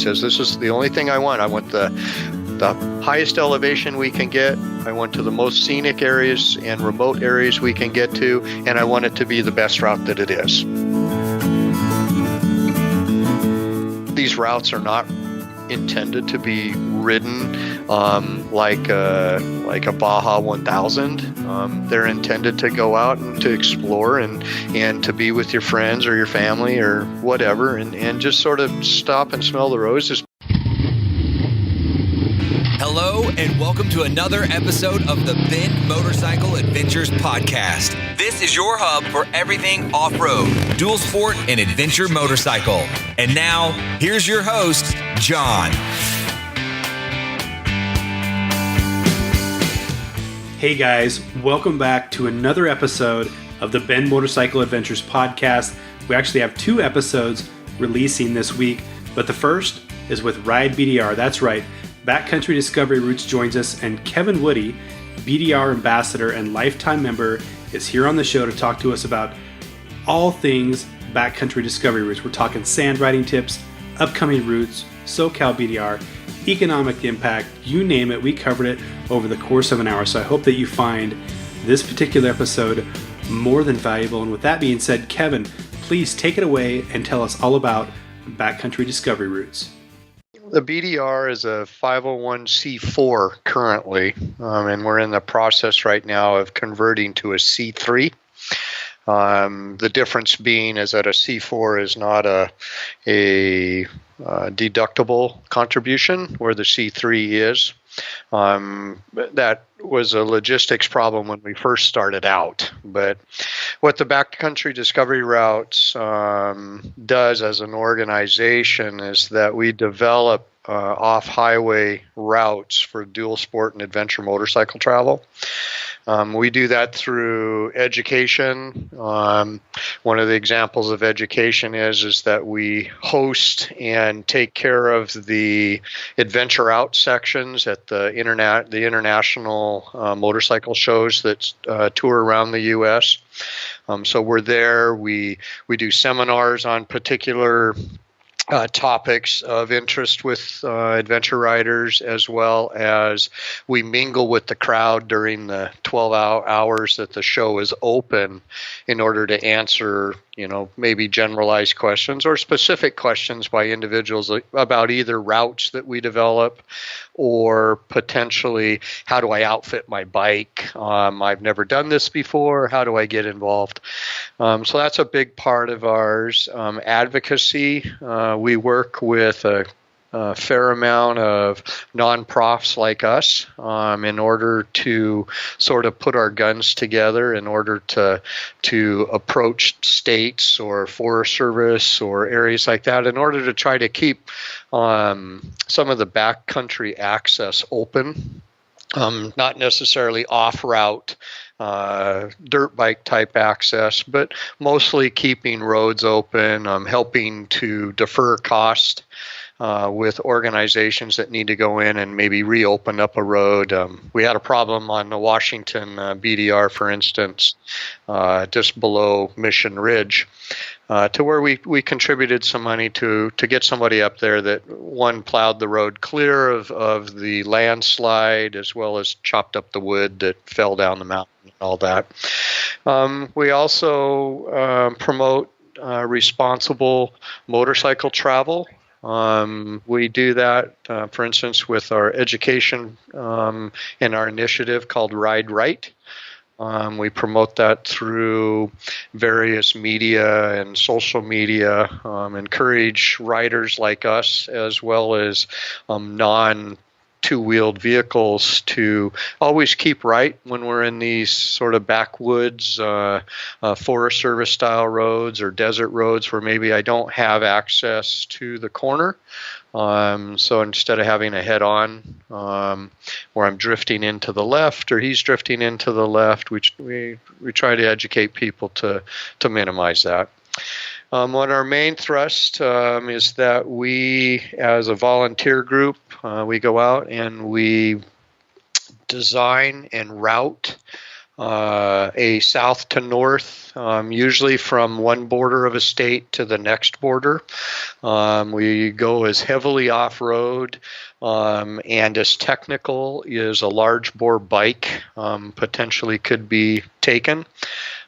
says, this is the only thing I want. I want the highest elevation we can get. I want to the most scenic areas and remote areas we can get to, and I want it to be the best route that it is. These routes are not intended to be ridden like a Baja 1000. They're intended to go out and to explore and to be with your friends or your family or whatever, and just sort of stop and smell the roses. Hello and welcome to another episode of the Bend Motorcycle Adventures Podcast. This is your hub for everything off-road, dual sport, and adventure motorcycle. And now, here's your host, John. Hey guys, welcome back to another episode of the Bend Motorcycle Adventures Podcast. We actually have 2 episodes releasing this week, but the first is with Ride BDR. That's right. Backcountry Discovery Routes joins us, and Kevin Woody, BDR ambassador and lifetime member, is here on the show to talk to us about all things Backcountry Discovery Routes. We're talking sand riding tips, upcoming routes, SoCal BDR, economic impact, you name it. We covered it over the course of an hour, so I hope that you find this particular episode more than valuable. And with that being said, Kevin, please take it away and tell us all about Backcountry Discovery Routes. The BDR is a 501c4 currently, and we're in the process right now of converting to a C3. The difference being is that a C4 is not a deductible contribution, where the C3 is. That was a logistics problem when we first started out. But what the Backcountry Discovery Routes does as an organization is that we develop off-highway routes for dual sport and adventure motorcycle travel. We do that through education. One of the examples of education is that we host and take care of the adventure out sections at the international motorcycle shows that tour around the U.S. So we're there. We do seminars on particular topics of interest with adventure riders, as well as we mingle with the crowd during the 12 hours that the show is open in order to answer, maybe generalized questions or specific questions by individuals about either routes that we develop or potentially how do I outfit my bike? I've never done this before. How do I get involved? So that's a big part of ours. Advocacy. We work with a fair amount of nonprofits like us in order to sort of put our guns together in order to approach states or Forest Service or areas like that in order to try to keep some of the backcountry access open, not necessarily off-route dirt bike type access, but mostly keeping roads open, helping to defer cost with organizations that need to go in and maybe reopen up a road. We had a problem on the Washington BDR, for instance, just below Mission Ridge, to where we contributed some money to get somebody up there that, one, plowed the road clear of the landslide, as well as chopped up the wood that fell down the mountain and all that. We also promote responsible motorcycle travel. We do that, for instance, with our education and our initiative called Ride Right. We promote that through various media and social media, encourage riders like us, as well as non-two-wheeled vehicles, to always keep right when we're in these sort of backwoods, Forest Service style roads or desert roads where maybe I don't have access to the corner. So instead of having a head-on where I'm drifting into the left or he's drifting into the left, we try to educate people to minimize that. One of our main thrust is that we, as a volunteer group, we go out and we design and route a south to north, usually from one border of a state to the next border. We go as heavily off-road and as technical as a large bore bike potentially could be taken.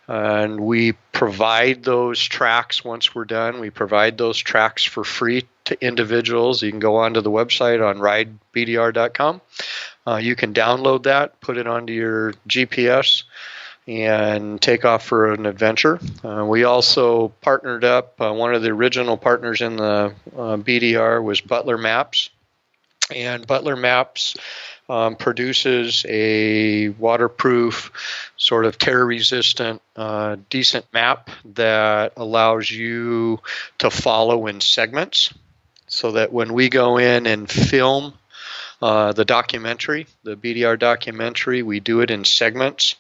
And we provide those tracks once we're done. We provide those tracks for free to individuals. You can go onto the website on ridebdr.com. You can download that, put it onto your GPS, and take off for an adventure. We also partnered up. One of the original partners in the BDR was Butler Maps. And Butler Maps produces a waterproof, sort of tear-resistant, decent map that allows you to follow in segments, so that when we go in and film the documentary, the BDR documentary, we do it in segments,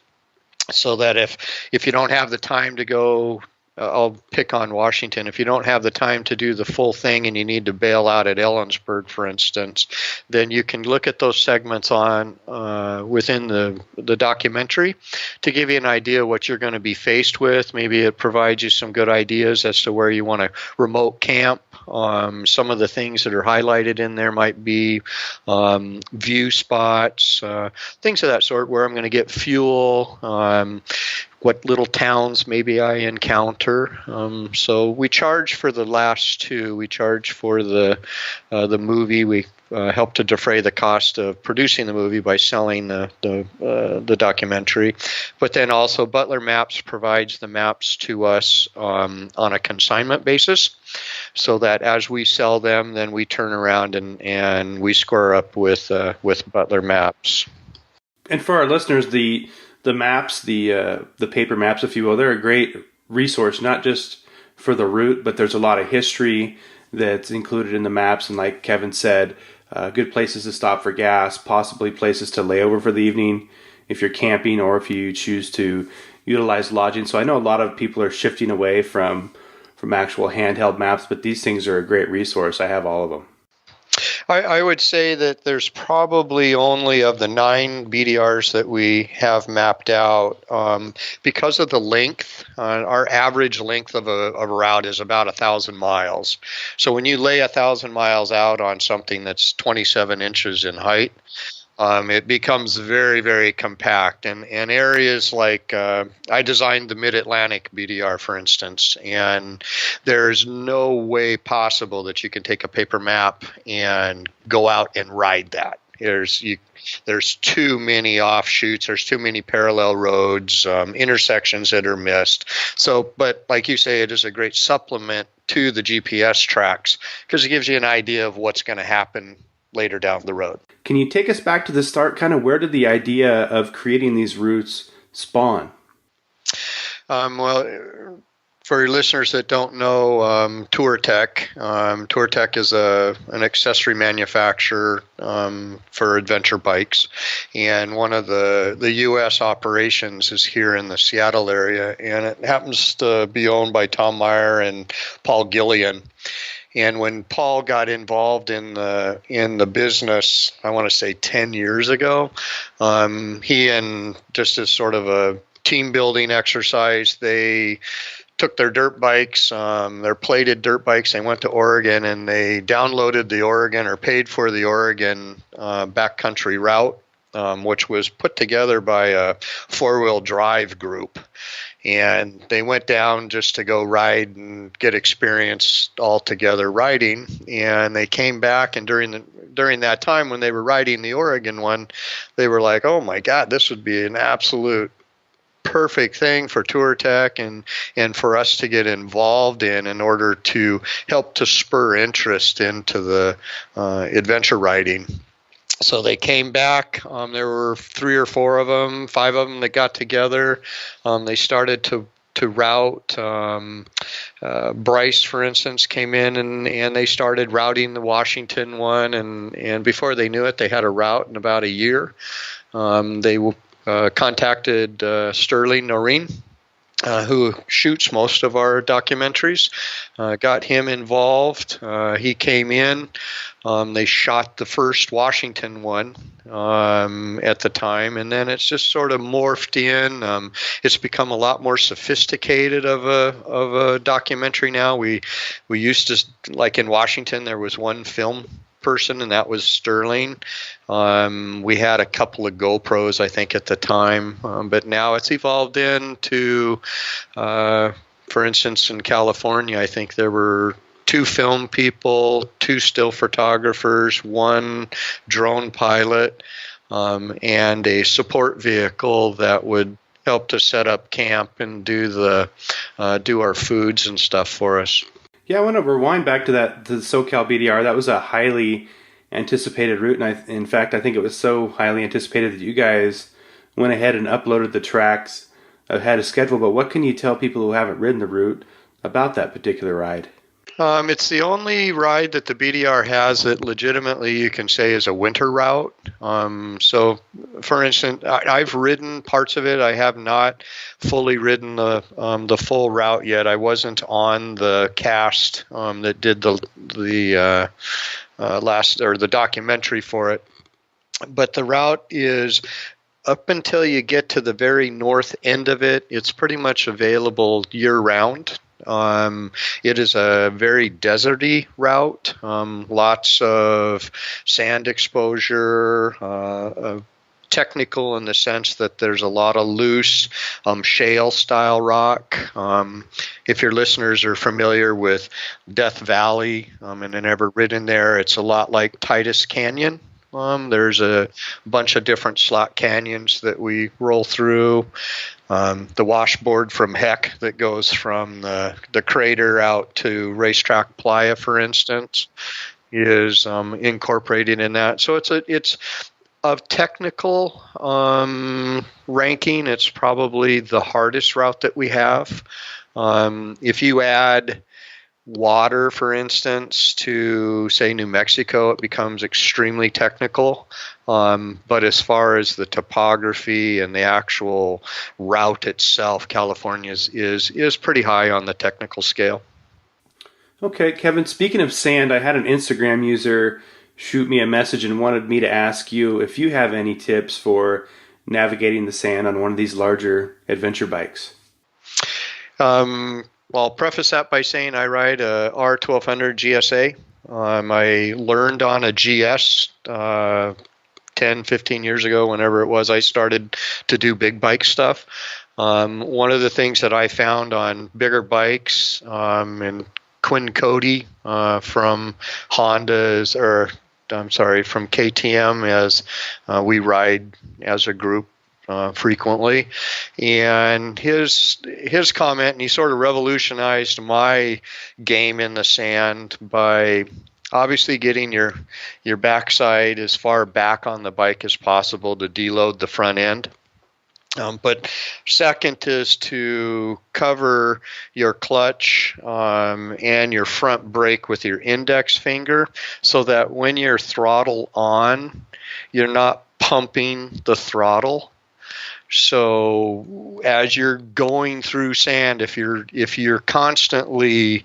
so that if you don't have the time to go, I'll pick on Washington. If you don't have the time to do the full thing and you need to bail out at Ellensburg, for instance, then you can look at those segments on within the documentary to give you an idea of what you're going to be faced with. Maybe it provides you some good ideas as to where you want to remote camp. Some of the things that are highlighted in there might be view spots, things of that sort, where I'm going to get fuel, what little towns maybe I encounter. So we charge for the last two. We charge for the movie. We help to defray the cost of producing the movie by selling the documentary. But then also Butler Maps provides the maps to us on a consignment basis, so that as we sell them, then we turn around and we square up with Butler Maps. And for our listeners, the maps, the paper maps, if you will, they're a great resource, not just for the route, but there's a lot of history that's included in the maps. And like Kevin said, good places to stop for gas, possibly places to lay over for the evening if you're camping or if you choose to utilize lodging. So I know a lot of people are shifting away from actual handheld maps, but these things are a great resource. I have all of them. I would say that there's probably only, of the 9 BDRs that we have mapped out, because of the length, our average length of a route is about 1,000 miles. So when you lay 1,000 miles out on something that's 27 inches in height, it becomes very, very compact. And areas like, I designed the Mid-Atlantic BDR, for instance, and there's no way possible that you can take a paper map and go out and ride that. There's too many offshoots, there's too many parallel roads, intersections that are missed. So, but like you say, it is a great supplement to the GPS tracks because it gives you an idea of what's going to happen later down the road. Can you take us back to the start? Kind of where did the idea of creating these routes spawn? Well, for your listeners that don't know, TourTech is an accessory manufacturer for adventure bikes, and one of the U.S. operations is here in the Seattle area, and it happens to be owned by Tom Meyer and Paul Gillian. And when Paul got involved in the business, I want to say 10 years ago, he, and just as sort of a team building exercise, they took their dirt bikes, their plated dirt bikes, they went to Oregon and they downloaded the Oregon, or paid for the Oregon Backcountry Route, which was put together by a four-wheel drive group. And they went down just to go ride and get experience all together riding. And they came back, and during that time when they were riding the Oregon one, they were like, "Oh my God, this would be an absolute perfect thing for TourTech and for us to get involved in order to help to spur interest into the adventure riding." So they came back. There were 3 or 4 of them, 5 of them that got together. They started to route. Bryce, for instance, came in and they started routing the Washington one. And before they knew it, they had a route in about a year. They contacted Sterling Noreen, who shoots most of our documentaries. Got him involved. He came in. They shot the first Washington one at the time, and then it's just sort of morphed in. It's become a lot more sophisticated of a documentary now. We used to, like in Washington, there was one film person, and that was Sterling. We had a couple of GoPros, I think, at the time, but now it's evolved into, for instance, in California, I think there were 2 film people, 2 still photographers, 1 drone pilot, and a support vehicle that would help to set up camp and do our foods and stuff for us. Yeah, I want to rewind back to the SoCal BDR. That was a highly anticipated route, and in fact, I think it was so highly anticipated that you guys went ahead and uploaded the tracks ahead of schedule. But what can you tell people who haven't ridden the route about that particular ride? It's the only ride that the BDR has that legitimately you can say is a winter route. So, for instance, I've ridden parts of it. I have not fully ridden the full route yet. I wasn't on the cast that did the documentary for it. But the route is, up until you get to the very north end of it, it's pretty much available year-round. It is a very deserty route, lots of sand exposure, technical in the sense that there's a lot of loose shale-style rock. If your listeners are familiar with Death Valley and have never ridden there, it's a lot like Titus Canyon. There's a bunch of different slot canyons that we roll through. The washboard from Heck that goes from the crater out to Racetrack Playa, for instance, is incorporated in that. So it's of technical ranking, it's probably the hardest route that we have. If you add water, for instance, to, say, New Mexico, it becomes extremely technical. But as far as the topography and the actual route itself, California is pretty high on the technical scale. Okay, Kevin, speaking of sand, I had an Instagram user shoot me a message and wanted me to ask you if you have any tips for navigating the sand on one of these larger adventure bikes. Well, I'll preface that by saying I ride a R1200 GSA. I learned on a GS 10, 15 years ago, whenever it was I started to do big bike stuff. One of the things that I found on bigger bikes, and Quinn Cody from Honda's, from KTM, as we ride as a group frequently, and his comment, and he sort of revolutionized my game in the sand by obviously getting your backside as far back on the bike as possible to deload the front end. But second is to cover your clutch and your front brake with your index finger, so that when you're throttle on, you're not pumping the throttle. So as you're going through sand, if you're constantly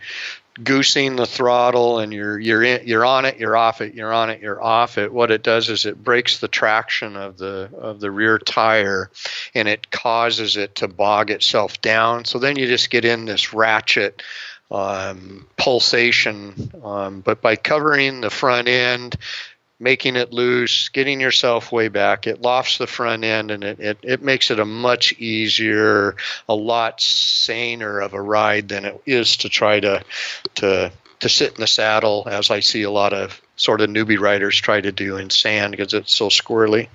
goosing the throttle and you're on it, you're off it, you're on it, you're off it, what it does is it breaks the traction of the rear tire, and it causes it to bog itself down. So then you just get in this ratchet pulsation. But by covering the front end, making it loose, getting yourself way back, it lofts the front end, and it makes it a much easier, a lot saner of a ride than it is to try to sit in the saddle, as I see a lot of sort of newbie riders try to do in sand because it's so squirrely.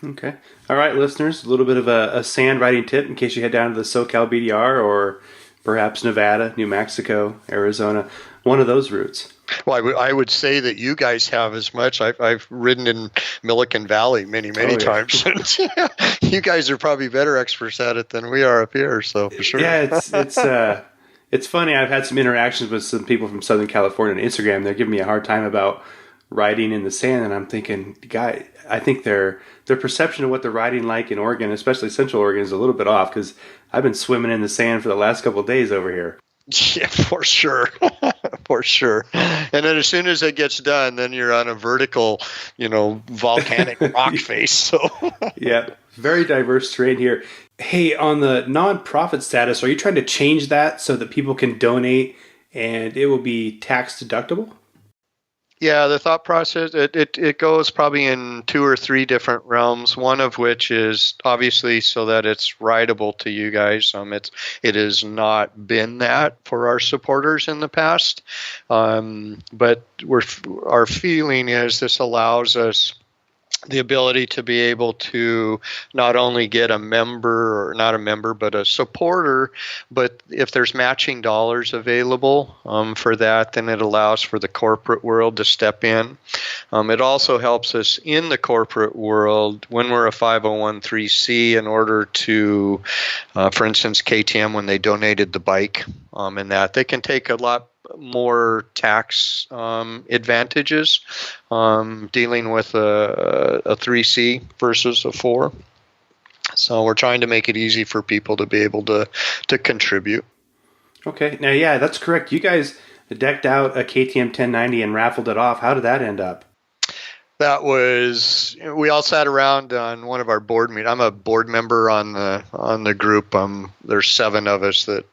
Okay. All right, listeners, a little bit of a sand riding tip in case you head down to the SoCal BDR or perhaps Nevada, New Mexico, Arizona, one of those routes. Well, I would say that you guys have as much. I've ridden in Milliken Valley many times. You guys are probably better experts at it than we are up here. So for sure. Yeah, it's funny. I've had some interactions with some people from Southern California on Instagram. They're giving me a hard time about riding in the sand, and I'm thinking, guy, I think their perception of what they're riding like in Oregon, especially Central Oregon, is a little bit off because I've been swimming in the sand for the last couple of days over here. Yeah, for sure. For sure. And then as soon as it gets done, then you're on a vertical, volcanic rock face. So yeah, very diverse terrain here. Hey, on the nonprofit status, are you trying to change that so that people can donate and it will be tax deductible? Yeah, the thought process, it goes probably in 2 or 3 different realms, one of which is obviously so that it's rideable to you guys. It has not been that for our supporters in the past, but our feeling is this allows us the ability to be able to not only get a member, or not a member, but a supporter, but if there's matching dollars available for that, then it allows for the corporate world to step in. It also helps us in the corporate world when we're a 501(c) in order to, for instance, KTM, when they donated the bike and that, they can take a lot more tax advantages dealing with a 3C versus a 4. So we're trying to make it easy for people to be able to contribute. Okay. Now, yeah, that's correct. You guys decked out a KTM 1090 and raffled it off. How did that end up? We all sat around on one of our board meetings. I'm a board member on the group. There's 7 of us that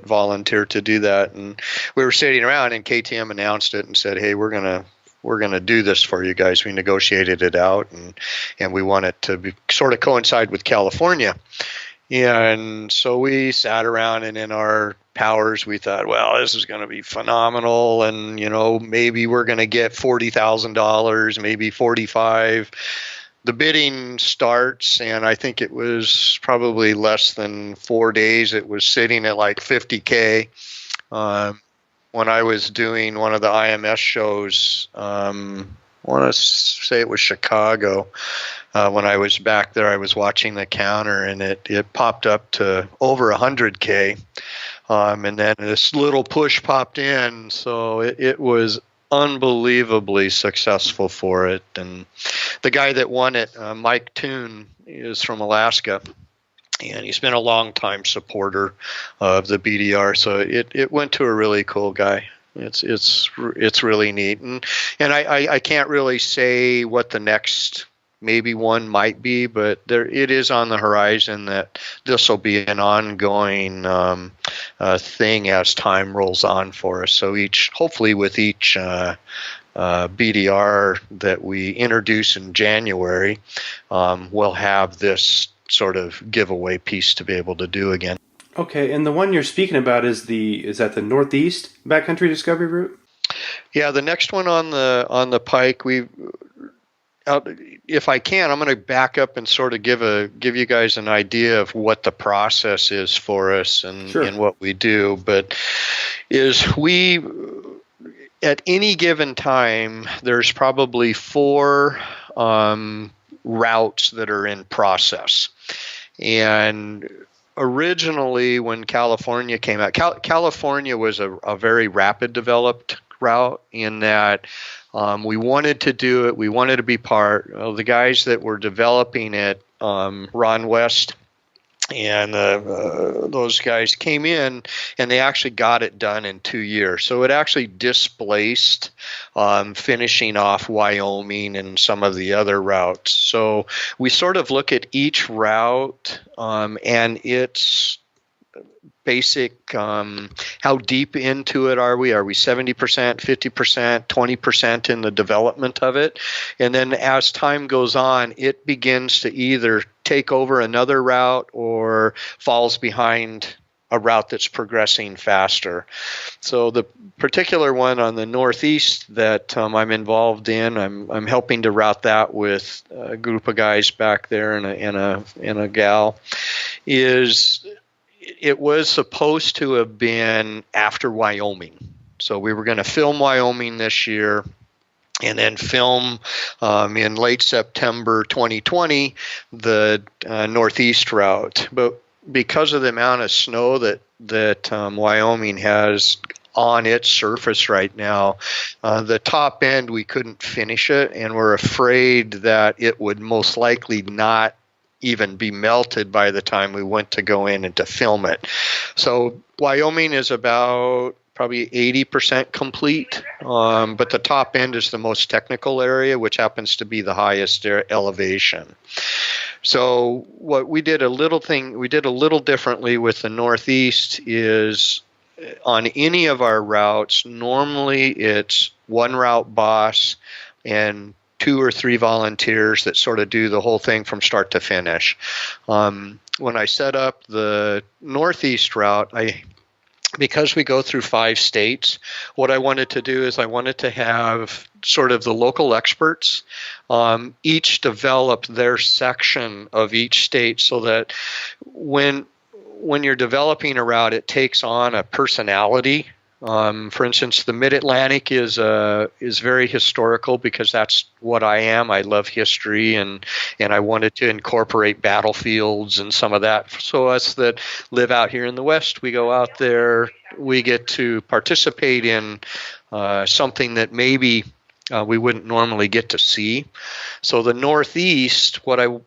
volunteered to do that, and we were sitting around, and KTM announced it and said, "Hey, we're gonna do this for you guys." We negotiated it out, and we want it to be sort of coincide with California. And so we sat around, and in our powers, we thought, well, this is going to be phenomenal, and maybe we're going to get $40,000, maybe 45. The bidding starts, and I think it was probably less than 4 days. It was sitting at like $50K. When I was doing one of the IMS shows, I want to say it was Chicago. When I was back there, I was watching the counter, and it popped up to over 100K. And then this little push popped in, so it was unbelievably successful for it. And the guy that won it, Mike Toon, is from Alaska, and he's been a long time supporter of the BDR. So it went to a really cool guy. It's really neat, and I can't really say what the next maybe one might be, but it is on the horizon that this will be an ongoing thing as time rolls on for us. So hopefully with each BDR that we introduce in January, we'll have this sort of giveaway piece to be able to do again. Okay, and the one you're speaking about is that the Northeast Backcountry Discovery Route? Yeah, the next one on the Pike, if I can, I'm going to back up and sort of give you guys an idea of what the process is for us and, Sure. and what we do. But we at any given time, there's probably 4 routes that are in process. And originally, when California came out, California was a very rapid developed route in that we wanted to do it. We wanted to be part of the guys that were developing it, Ron West, and those guys came in, and they actually got it done in 2 years. So it actually displaced finishing off Wyoming and some of the other routes. So we sort of look at each route and its basic, how deep into it are we? Are we 70%, 50%, 20% in the development of it? And then as time goes on, it begins to either take over another route or falls behind a route that's progressing faster. So the particular one on the Northeast that I'm involved in, I'm helping to route that with a group of guys back there and a gal, it was supposed to have been after Wyoming. So we were going to film Wyoming this year and then film in late September 2020 the Northeast route. But because of the amount of snow that Wyoming has, on its surface right now. The top end, we couldn't finish it, and we're afraid that it would most likely not even be melted by the time we went to go in and to film it. So Wyoming is about probably 80% complete, but the top end is the most technical area, which happens to be the highest elevation. So what we did a little differently with the Northeast is on any of our routes, normally it's one route boss and 2 or 3 volunteers that sort of do the whole thing from start to finish. When I set up the Northeast route, because we go through 5 states, what I wanted to do is I wanted to have sort of the local experts each develop their section of each state, so that when you're developing a route, it takes on a personality. For instance, the Mid-Atlantic is very historical because that's what I am. I love history, and I wanted to incorporate battlefields and some of that. So us that live out here in the West, we go out there, we get to participate in something that maybe we wouldn't normally get to see. So the Northeast, what I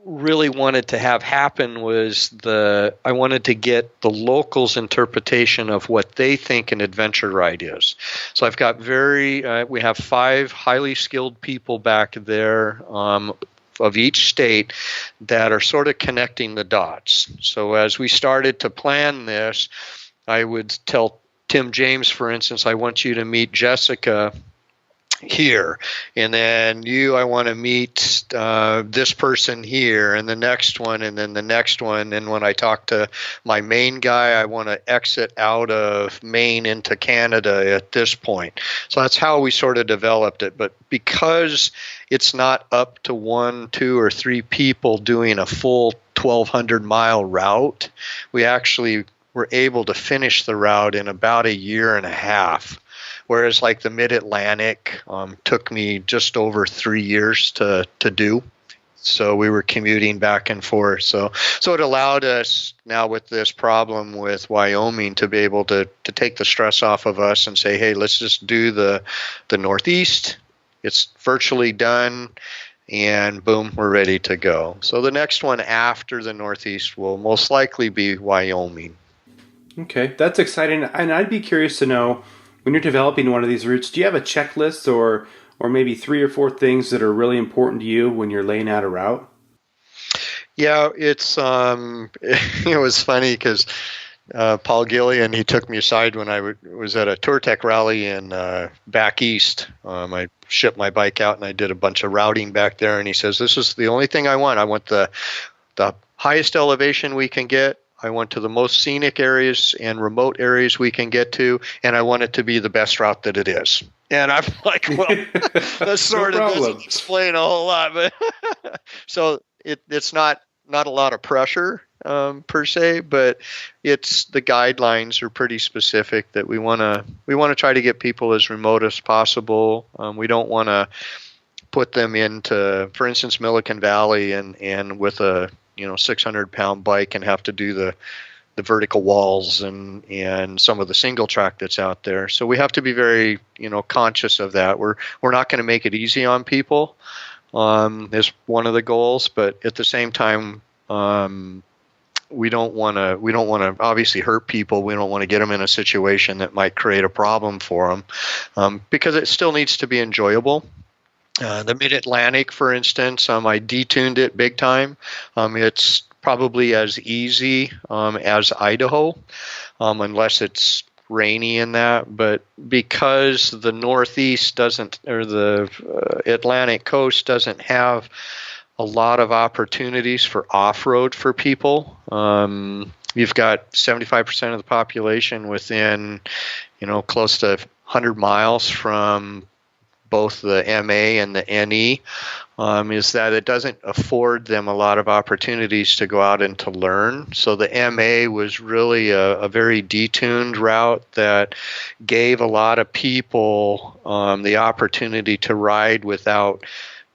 really wanted to have happen was I wanted to get the locals' interpretation of what they think an adventure ride is. So I've got we have 5 highly skilled people back there of each state that are sort of connecting the dots. So as we started to plan this, I would tell Tim James, for instance, I want you to meet Jessica here, and then I want to meet this person here, and the next one, and then the next one. And when I talk to my Maine guy, I want to exit out of Maine into Canada at this point. So that's how we sort of developed it. But because it's not up to 1, 2, or 3 people doing a full 1,200-mile route, we actually were able to finish the route in about a year and a half. Whereas like the Mid-Atlantic took me just over 3 years to do. So we were commuting back and forth. So it allowed us now with this problem with Wyoming to be able to take the stress off of us and say, hey, let's just do the Northeast. It's virtually done. And boom, we're ready to go. So the next one after the Northeast will most likely be Wyoming. Okay, that's exciting. And I'd be curious to know, when you're developing one of these routes, do you have a checklist or maybe 3 or 4 things that are really important to you when you're laying out a route? Yeah, it's it was funny because Paul Gillian, he took me aside when I was at a Tour Tech rally in back east. I shipped my bike out and I did a bunch of routing back there, and he says, this is the only thing I want. I want the highest elevation we can get. I want to the most scenic areas and remote areas we can get to, and I want it to be the best route that it is. And I'm like, well, that sort of doesn't explain a whole lot, but so it's not a lot of pressure per se, but it's the guidelines are pretty specific that we want to try to get people as remote as possible. We don't want to put them into, for instance, Milliken Valley and with a 600-pound bike and have to do the vertical walls and some of the single track that's out there. So we have to be very, conscious of that. We're not going to make it easy on people. Is one of the goals, but at the same time, we don't want to obviously hurt people. We don't want to get them in a situation that might create a problem for them, because it still needs to be enjoyable. The Mid-Atlantic, for instance, I detuned it big time. It's probably as easy as Idaho, unless it's rainy in that. But because the Northeast doesn't, or the Atlantic coast doesn't have a lot of opportunities for off-road for people, you've got 75% of the population within, close to 100 miles from both the MA and the NE, is that it doesn't afford them a lot of opportunities to go out and to learn. So the MA was really a very detuned route that gave a lot of people the opportunity to ride without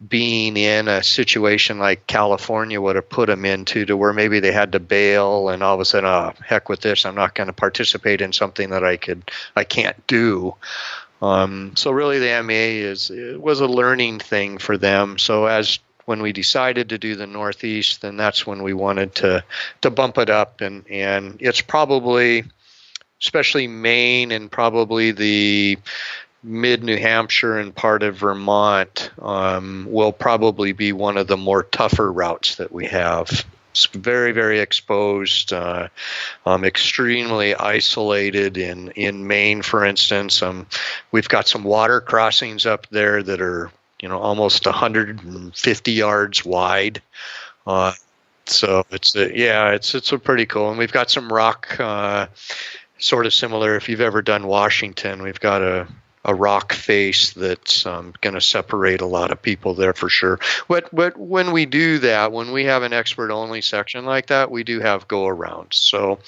being in a situation like California would have put them into, to where maybe they had to bail and all of a sudden, oh, heck with this, I'm not going to participate in something that I can't do. So really the MA was a learning thing for them. So when we decided to do the Northeast, then that's when we wanted to bump it up, and it's probably, especially Maine and probably the mid New Hampshire and part of Vermont, will probably be one of the more tougher routes that we have. It's very, very exposed, extremely isolated in Maine, for instance. We've got some water crossings up there that are, almost 150 yards wide. So it's a pretty cool. And we've got some rock, sort of similar. If you've ever done Washington, we've got a rock face that's going to separate a lot of people there for sure. But when we do that, when we have an expert-only section like that, we do have go-arounds. So,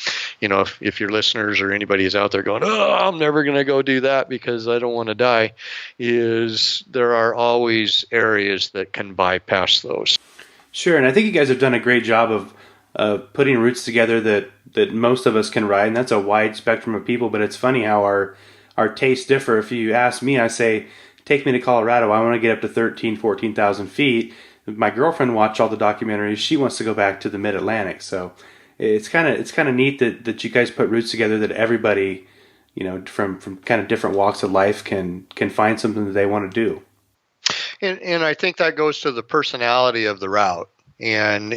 if your listeners or anybody is out there going, oh, I'm never going to go do that because I don't want to die, there are always areas that can bypass those. Sure, and I think you guys have done a great job of putting routes together that most of us can ride, and that's a wide spectrum of people, but it's funny how our tastes differ. If you ask me, I say, take me to Colorado. I want to get up to 13,000, 14,000 feet. My girlfriend watched all the documentaries. She wants to go back to the mid-Atlantic. So it's kind of neat that you guys put routes together that everybody, from kind of different walks of life can find something that they want to do. And I think that goes to the personality of the route. And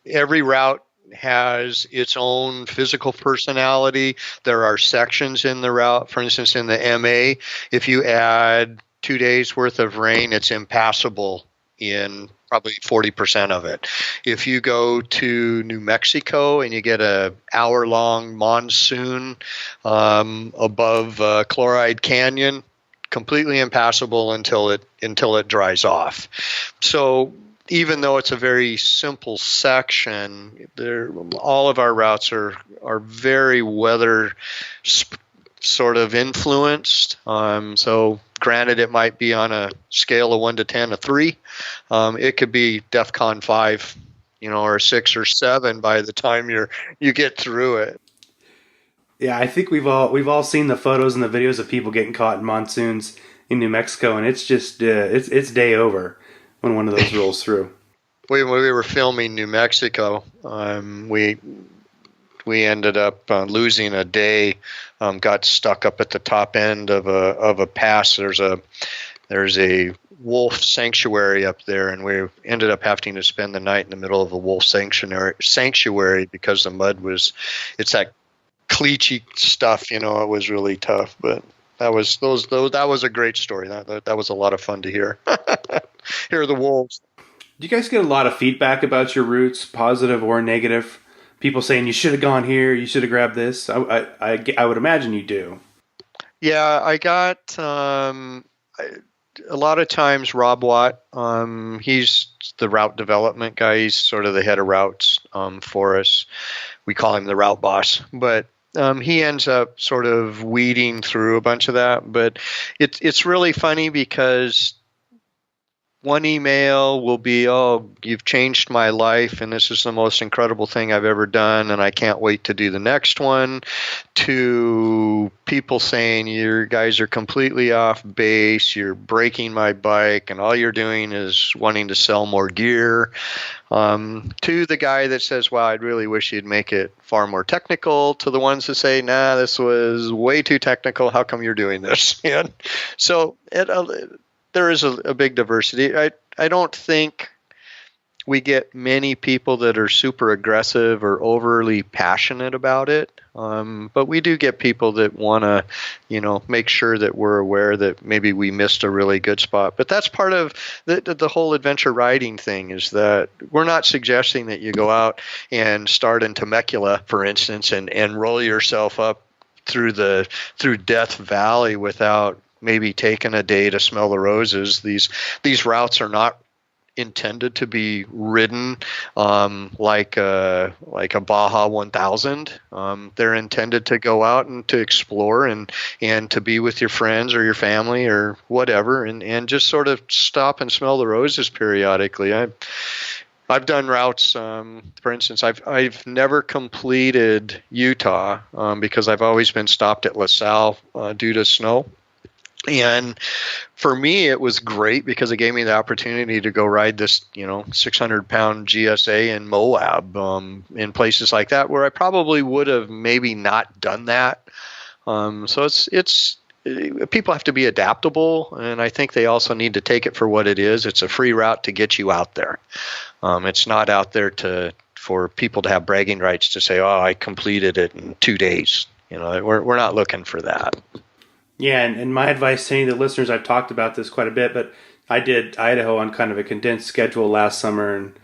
every route has its own physical personality. There are sections in the route. For instance, in the MA, if you add 2 days worth of rain, it's impassable in probably 40% of it. If you go to New Mexico and you get an hour-long monsoon above Chloride Canyon, completely impassable until it dries off. So even though it's a very simple section, all of our routes are very weather sort of influenced. So granted, it might be on a scale of 1 to 10, a 3. It could be DEFCON 5, or a 6 or 7 by the time you get through it. Yeah, I think we've all seen the photos and the videos of people getting caught in monsoons in New Mexico, and it's just it's day over when one of those rolls through. When we were filming New Mexico, we ended up losing a day. Got stuck up at the top end of a pass. There's a wolf sanctuary up there, and we ended up having to spend the night in the middle of a wolf sanctuary because the mud it's that cleachy stuff. It was really tough, but that was a great story. That was a lot of fun to hear. Hear the wolves. Do you guys get a lot of feedback about your routes, positive or negative? People saying you should have gone here, you should have grabbed this. I would imagine you do. Yeah, I got a lot of times Rob Watt. He's the route development guy. He's sort of the head of routes for us. We call him the route boss, but he ends up sort of weeding through a bunch of that. But it's really funny because one email will be, oh, you've changed my life, and this is the most incredible thing I've ever done, and I can't wait to do the next one, to people saying, you guys are completely off base, you're breaking my bike, and all you're doing is wanting to sell more gear, to the guy that says, wow, I'd really wish you'd make it far more technical, to the ones that say, nah, this was way too technical, how come you're doing this? And so there is a big diversity. I don't think we get many people that are super aggressive or overly passionate about it, but we do get people that want to, make sure that we're aware that maybe we missed a really good spot. But that's part of the whole adventure riding thing, is that we're not suggesting that you go out and start in Temecula, for instance, and roll yourself up through Death Valley without maybe taking a day to smell the roses. These routes are not intended to be ridden like a Baja 1000. They're intended to go out and to explore and to be with your friends or your family or whatever, and just sort of stop and smell the roses periodically. I've done routes. For instance, I've never completed Utah because I've always been stopped at LaSalle due to snow. And for me, it was great because it gave me the opportunity to go ride this, 600-pound GSA in Moab, in places like that where I probably would have maybe not done that. So it's people have to be adaptable, and I think they also need to take it for what it is. It's a free route to get you out there. It's not out there for people to have bragging rights to say, "Oh, I completed it in 2 days." We're not looking for that. Yeah, and my advice to any of the listeners, I've talked about this quite a bit, but I did Idaho on kind of a condensed schedule last summer, and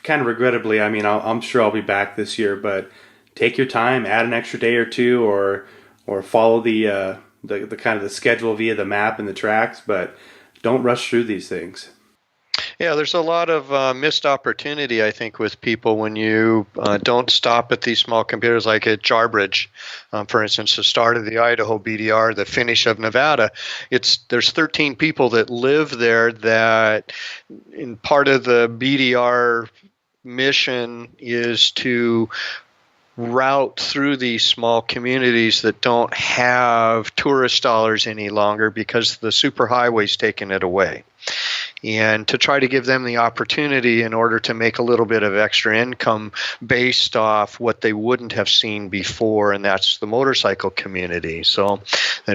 kind of regrettably, I'm sure I'll be back this year, but take your time, add an extra day or two, or follow the kind of the schedule via the map and the tracks, but don't rush through these things. Yeah, there's a lot of missed opportunity, I think, with people when you don't stop at these small computers, like at Jarbidge, for instance, the start of the Idaho BDR, the finish of Nevada. There's 13 people that live there that, in part of the BDR mission, is to route through these small communities that don't have tourist dollars any longer because the superhighway's taken it away. And to try to give them the opportunity in order to make a little bit of extra income based off what they wouldn't have seen before, and that's the motorcycle community. So,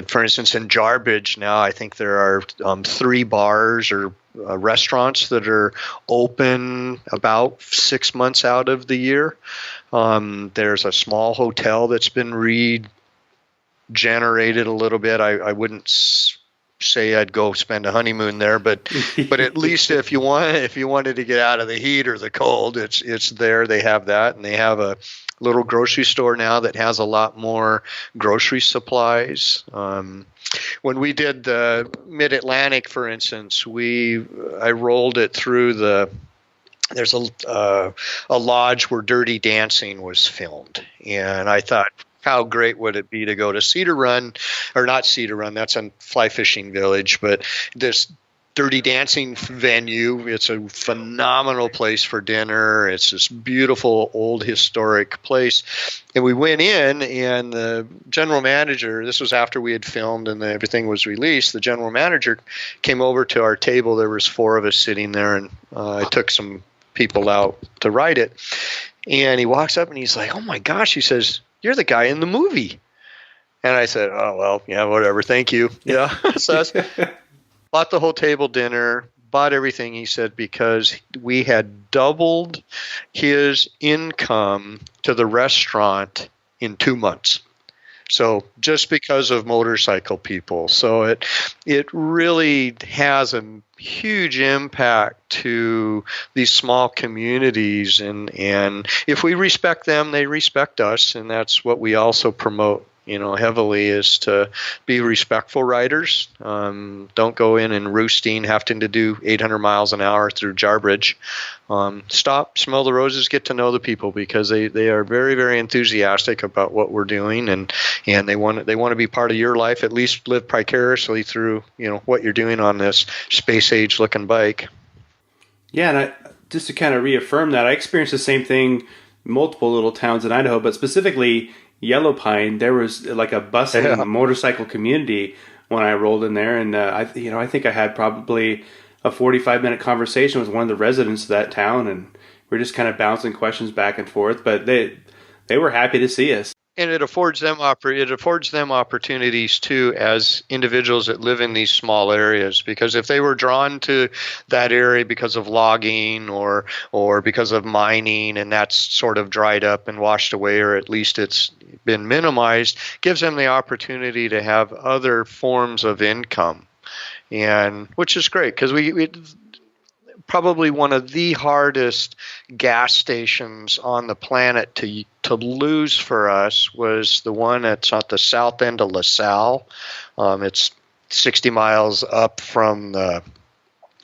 for instance, in Jarbidge now, I think there are 3 bars or restaurants that are open about 6 months out of the year. There's a small hotel that's been regenerated a little bit. I wouldn't say I'd go spend a honeymoon there, but at least if you wanted to get out of the heat or the cold, it's there. They have that, and they have a little grocery store now that has a lot more grocery supplies. When we did the Mid-Atlantic, for instance, I rolled it through there's a lodge where Dirty Dancing was filmed, and I thought, how great would it be to go to Cedar Run, or not Cedar Run, that's a fly fishing village, but this Dirty Dancing venue, it's a phenomenal place for dinner. It's this beautiful old historic place. And we went in, and the general manager, this was after we had filmed and everything was released, the general manager came over to our table. There was 4 of us sitting there, and I took some people out to ride it. And he walks up and he's like, "Oh my gosh," he says, "You're the guy in the movie." And I said, "Oh, well, yeah, whatever. Thank you." Yeah. So I bought the whole table dinner, bought everything, he said, because we had doubled his income to the restaurant in 2 months. So just because of motorcycle people. So it really has a huge impact to these small communities, and if we respect them, they respect us, and that's what we also promote, heavily, is to be respectful riders. Don't go in and roosting, having to do 800 miles an hour through Jarbidge. Stop, smell the roses, get to know the people, because they are very, very enthusiastic about what we're doing, and they want to be part of your life, at least live vicariously through what you're doing on this space age looking bike. Yeah, and just to kind of reaffirm that, I experienced the same thing in multiple little towns in Idaho, but specifically Yellow Pine. There was like a bustling motorcycle community when I rolled in there, and I think I had probably a 45-minute conversation with one of the residents of that town, and we're just kind of bouncing questions back and forth. But they were happy to see us. And it affords them opportunities too, as individuals that live in these small areas, because if they were drawn to that area because of logging or because of mining, and that's sort of dried up and washed away, or at least it's been minimized, gives them the opportunity to have other forms of income, and which is great, because we probably one of the hardest gas stations on the planet to lose for us was the one that's at the south end of LaSalle. It's 60 miles up from the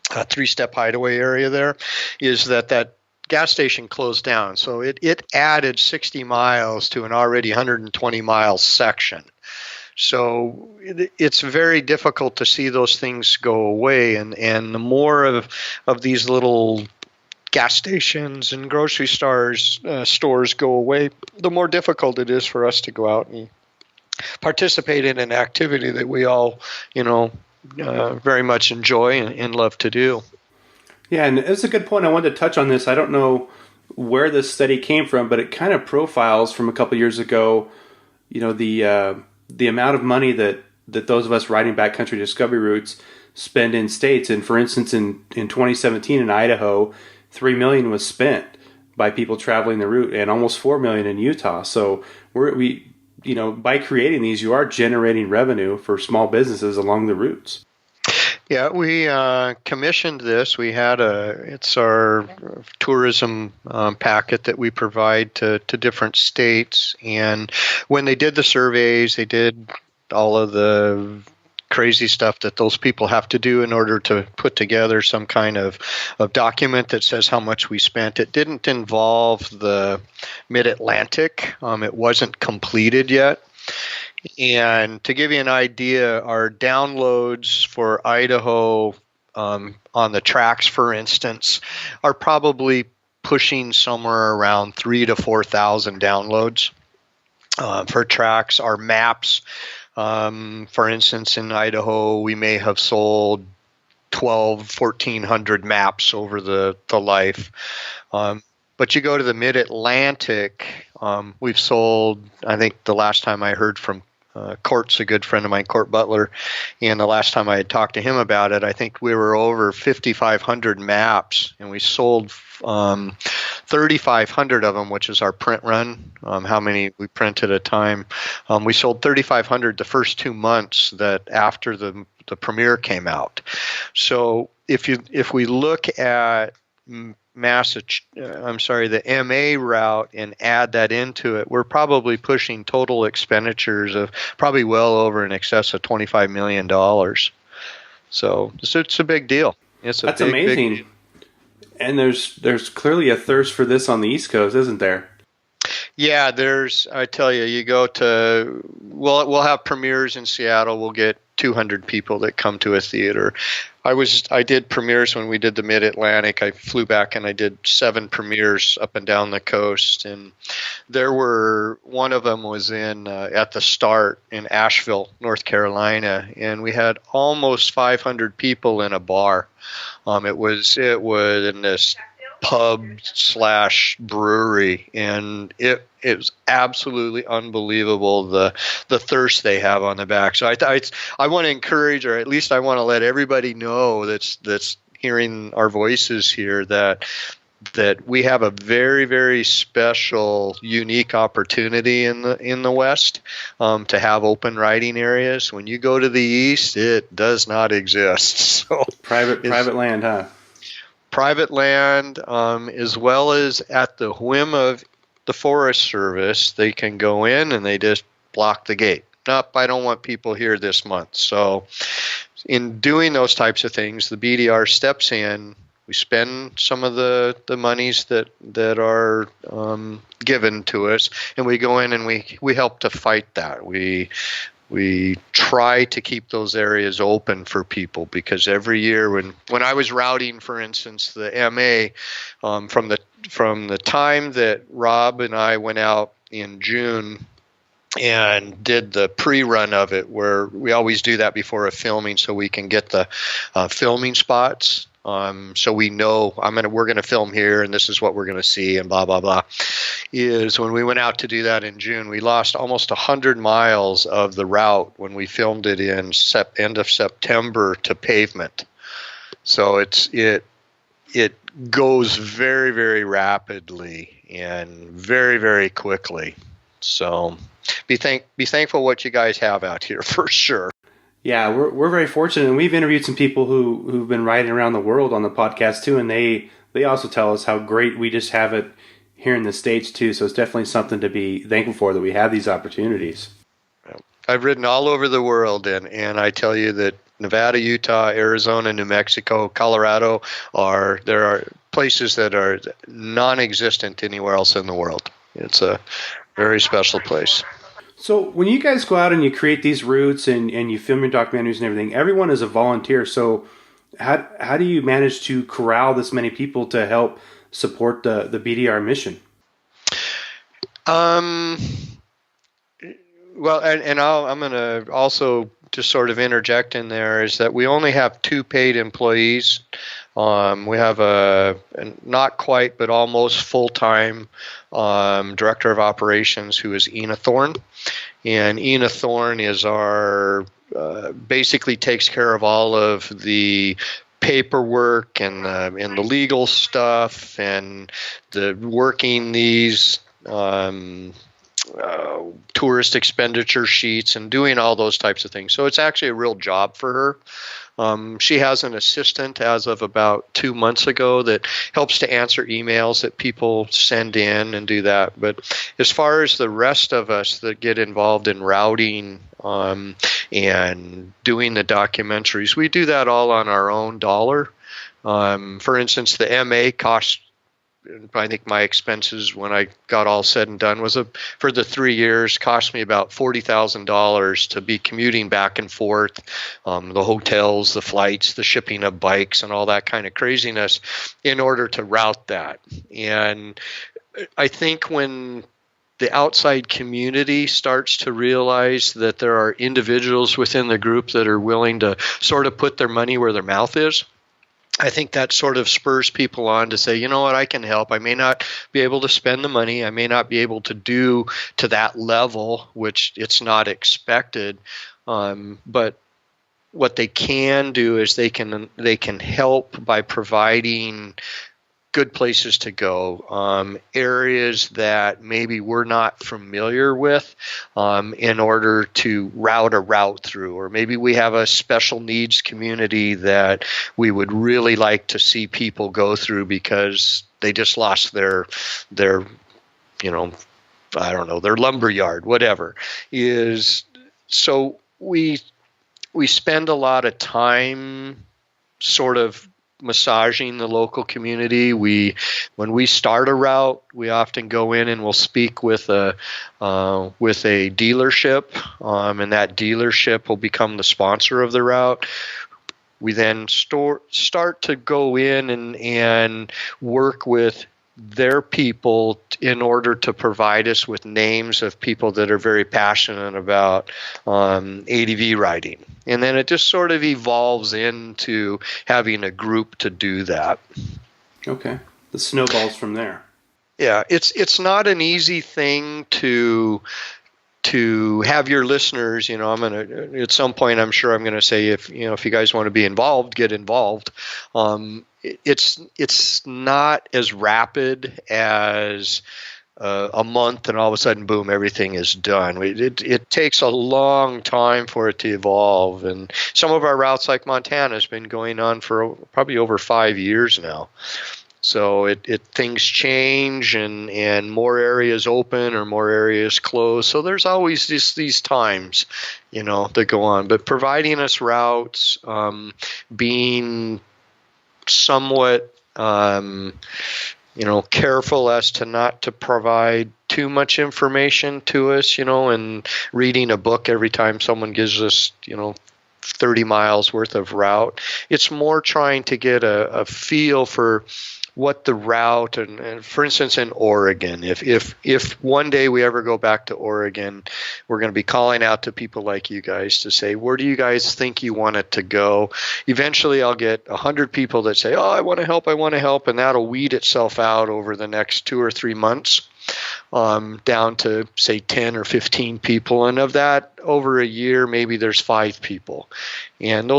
three-step hideaway area there, is that gas station closed down. So it added 60 miles to an already 120-mile section. So it's very difficult to see those things go away. And the more of these little gas stations and grocery stores go away, the more difficult it is for us to go out and participate in an activity that we all, very much enjoy and love to do. Yeah, and it's a good point. I wanted to touch on this. I don't know where this study came from, but it kind of profiles from a couple years ago, the amount of money that those of us riding backcountry discovery routes spend in states. And for instance, in 2017 in Idaho, $3 million was spent by people traveling the route, and almost $4 million in Utah. So by creating these, you are generating revenue for small businesses along the routes. Yeah, we commissioned this. It's our tourism packet that we provide to different states. And when they did the surveys, they did all of the crazy stuff that those people have to do in order to put together some kind of document that says how much we spent. It didn't involve the Mid-Atlantic. It wasn't completed yet. And to give you an idea, our downloads for Idaho on the tracks, for instance, are probably pushing somewhere around 3,000 to 4,000 downloads for tracks. Our maps, for instance, in Idaho, we may have sold 1,400 maps over the life. But you go to the Mid-Atlantic, we've sold, I think the last time I heard from Court's a good friend of mine, Court Butler, and the last time I had talked to him about it, I think we were over 5,500 maps, and we sold 3,500 of them, which is our print run, how many we print at a time. We sold 3,500 the first 2 months that after the premiere came out. So if we look at the MA route and add that into it, we're probably pushing total expenditures of probably well over in excess of $25 million. So it's a big deal. That's amazing. Big, and there's clearly a thirst for this on the East Coast, isn't there? Yeah, I tell you, we'll have premieres in Seattle. We'll get 200 people that come to a theater. I did premieres when we did the Mid-Atlantic. I flew back and I did 7 premieres up and down the coast, and one of them was at the start in Asheville, North Carolina, and we had almost 500 people in a bar. It was in this pub/brewery, and it was absolutely unbelievable the thirst they have on the back. So I want to encourage, or at least I want to let everybody know that's hearing our voices here that we have a very, very special, unique opportunity in the West to have open riding areas. When you go to the East, it does not exist. So private land, huh? Private land, as well as at the whim of the Forest Service, they can go in and they just block the gate. Nope, I don't want people here this month. So in doing those types of things, the BDR steps in. We spend some of the monies that are given to us, and we go in and we help to fight that. We try to keep those areas open for people, because every year when I was routing, for instance, the MA, from the time that Rob and I went out in June and did the pre-run of it, where we always do that before a filming so we can get the filming spots. So we know we're going to film here and this is what we're going to see and blah, blah, blah, is when we went out to do that in June, we lost almost 100 miles of the route when we filmed it in end of September to pavement. So it goes very, very rapidly and very, very quickly. So be thankful what you guys have out here for sure. Yeah, we're very fortunate, and we've interviewed some people who've been riding around the world on the podcast too, and they also tell us how great we just have it here in the States too. So it's definitely something to be thankful for, that we have these opportunities. I've ridden all over the world, and I tell you that Nevada, Utah, Arizona, New Mexico, Colorado there are places that are non-existent anywhere else in the world. It's a very special place. So when you guys go out and you create these routes and you film your documentaries and everything, everyone is a volunteer. So how do you manage to corral this many people to help support the BDR mission? Well, and I'm going to also just sort of interject in there is that we only have 2 paid employees. We have a not quite, but almost full-time director of operations who is Ina Thorne. And Ina Thorne is our, basically takes care of all of the paperwork and the legal stuff and the working these tourist expenditure sheets and doing all those types of things. So it's actually a real job for her. She has an assistant as of about 2 months ago that helps to answer emails that people send in and do that. But as far as the rest of us that get involved in routing and doing the documentaries, we do that all on our own dollar. For instance, the MA costs, I think my expenses when I got all said and done was for the 3 years cost me about $40,000 to be commuting back and forth, the hotels, the flights, the shipping of bikes, and all that kind of craziness in order to route that. And I think when the outside community starts to realize that there are individuals within the group that are willing to sort of put their money where their mouth is, I think that sort of spurs people on to say, you know what, I can help. I may not be able to spend the money. I may not be able to do to that level, which it's not expected. But what they can do is they can help by providing good places to go, areas that maybe we're not familiar with, in order to route a route through, or maybe we have a special needs community that we would really like to see people go through because they just lost their I don't know, their lumber yard, whatever is. So we spend a lot of time sort of massaging the local community. When we start a route, we often go in and we'll speak with a dealership, and that dealership will become the sponsor of the route. We then start to go in and work with their people in order to provide us with names of people that are very passionate about ADV riding. And then it just sort of evolves into having a group to do that. Okay. The snowballs from there. Yeah, it's not an easy thing to have your listeners, I'm going to, at some point, I'm sure I'm going to say, if you guys want to be involved, get involved. It's not as rapid as a month and all of a sudden, boom, everything is done. It takes a long time for it to evolve. And some of our routes, like Montana, has been going on for probably over 5 years now. So things change and more areas open or more areas close. So there's always these times, that go on. But providing us routes, being somewhat, careful as to not to provide too much information to us, and reading a book every time someone gives us, 30 miles worth of route. It's more trying to get a feel for what the route, and for instance, in Oregon, if one day we ever go back to Oregon, we're going to be calling out to people like you guys to say, where do you guys think you want it to go? Eventually, I'll get 100 people that say, oh, I want to help, and that'll weed itself out over the next 2 or 3 months, down to, say, 10 or 15 people. And of that, over a year, maybe there's 5 people. And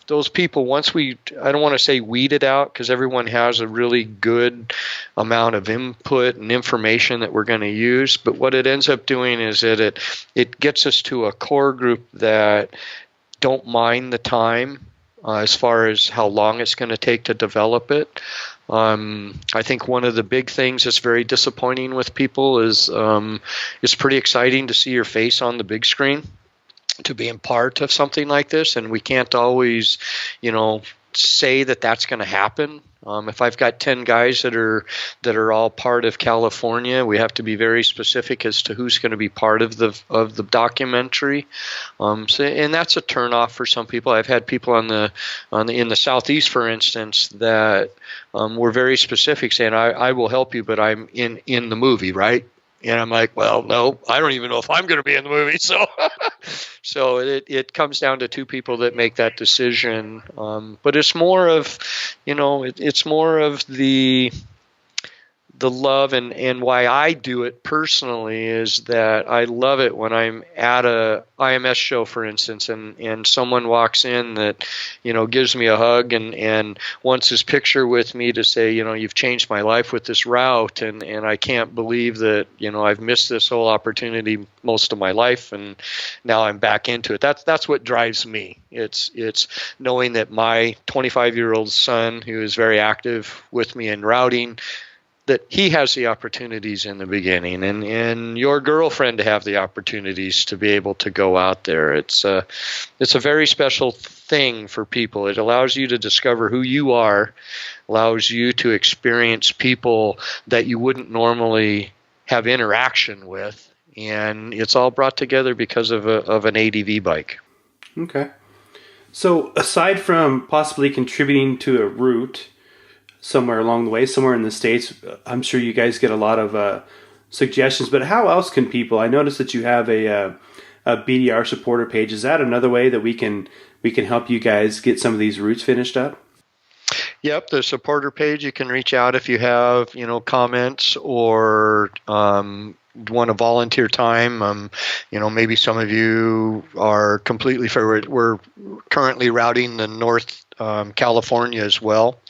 those people, once I don't want to say weed it out, because everyone has a really good amount of input and information that we're going to use, but what it ends up doing is that it gets us to a core group that don't mind the time as far as how long it's going to take to develop it. I think one of the big things that's very disappointing with people is it's pretty exciting to see your face on the big screen. to being part of something like this, and we can't always, say that that's going to happen. If I've got 10 guys that are all part of California, we have to be very specific as to who's going to be part of the documentary. And that's a turnoff for some people. I've had people in the Southeast, for instance, that were very specific, saying, "I will help you, but I'm in the movie, right?" And I'm like, well, no, I don't even know if I'm going to be in the movie. So it comes down to two people that make that decision. But it's more of, it's more of the love and why I do it personally is that I love it when I'm at a IMS show, for instance, and someone walks in that, gives me a hug and wants his picture with me to say, you've changed my life with this route, and I can't believe that, I've missed this whole opportunity most of my life, and now I'm back into it. That's what drives me. It's knowing that my 25-year-old son, who is very active with me in routing, that he has the opportunities in the beginning, and your girlfriend to have the opportunities to be able to go out there. It's a very special thing for people. It allows you to discover who you are, allows you to experience people that you wouldn't normally have interaction with, and it's all brought together because of an ADV bike. Okay. So aside from possibly contributing to a route somewhere along the way, somewhere in the States, I'm sure you guys get a lot of suggestions, but how else can people, I noticed that you have a BDR supporter page. Is that another way that we can help you guys get some of these routes finished up? Yep, the supporter page, you can reach out if you have, comments or want to volunteer time. Maybe some of you are completely favorite. We're currently routing the North California as well.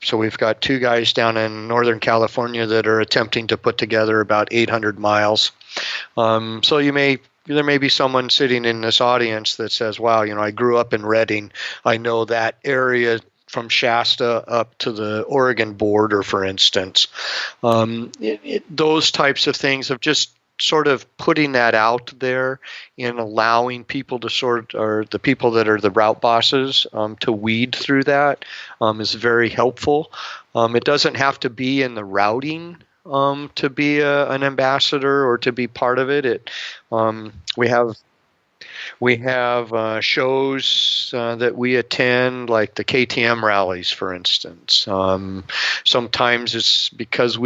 So we've got two guys down in Northern California that are attempting to put together about 800 miles. So there may be someone sitting in this audience that says, wow, I grew up in Redding. I know that area from Shasta up to the Oregon border, for instance. Those types of things of just sort of putting that out there and allowing people to or the people that are the route bosses to weed through that is very helpful. It doesn't have to be in the routing to be an ambassador or to be part of it. We have shows that we attend, like the KTM rallies, for instance. Sometimes it's because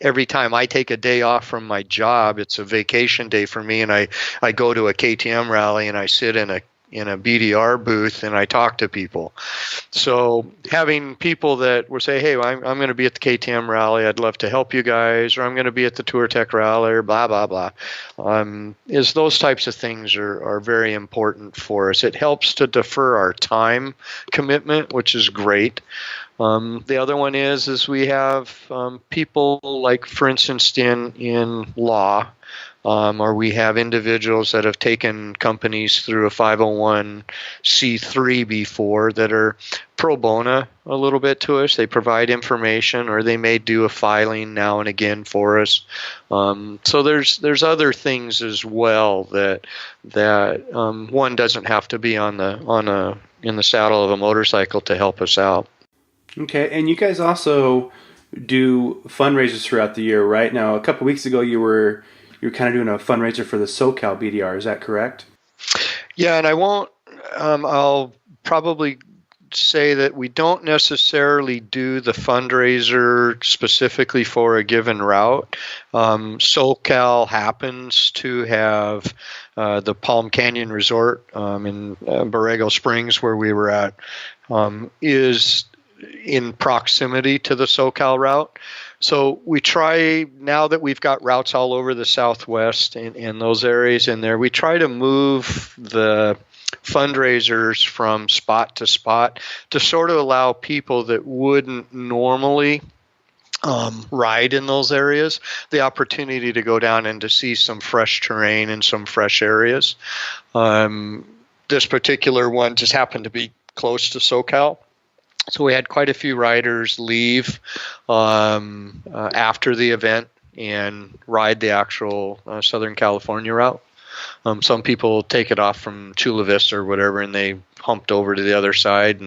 every time I take a day off from my job, it's a vacation day for me, and I go to a KTM rally and I sit in a BDR booth and I talk to people. So having people that will say, hey, I'm going to be at the KTM rally, I'd love to help you guys, or I'm going to be at the Tour Tech rally, or blah, blah, blah. Those types of things are very important for us. It helps to defer our time commitment, which is great. The other one is we have people like, for instance, in law, or we have individuals that have taken companies through a 501c3 before that are pro bono a little bit to us. They provide information, or they may do a filing now and again for us. So there's other things as well that one doesn't have to be in the saddle of a motorcycle to help us out. Okay, and you guys also do fundraisers throughout the year, right? Now, a couple weeks ago, you were kind of doing a fundraiser for the SoCal BDR. Is that correct? Yeah, and I won't. I'll probably say that we don't necessarily do the fundraiser specifically for a given route. SoCal happens to have the Palm Canyon Resort in Borrego Springs, where we were at, is in proximity to the SoCal route. So we try, now that we've got routes all over the Southwest and those areas in there, we try to move the fundraisers from spot to spot to sort of allow people that wouldn't normally ride in those areas the opportunity to go down and to see some fresh terrain and some fresh areas. This particular one just happened to be close to SoCal. So we had quite a few riders leave after the event and ride the actual Southern California route. Some people take it off from Chula Vista or whatever, and they humped over to the other side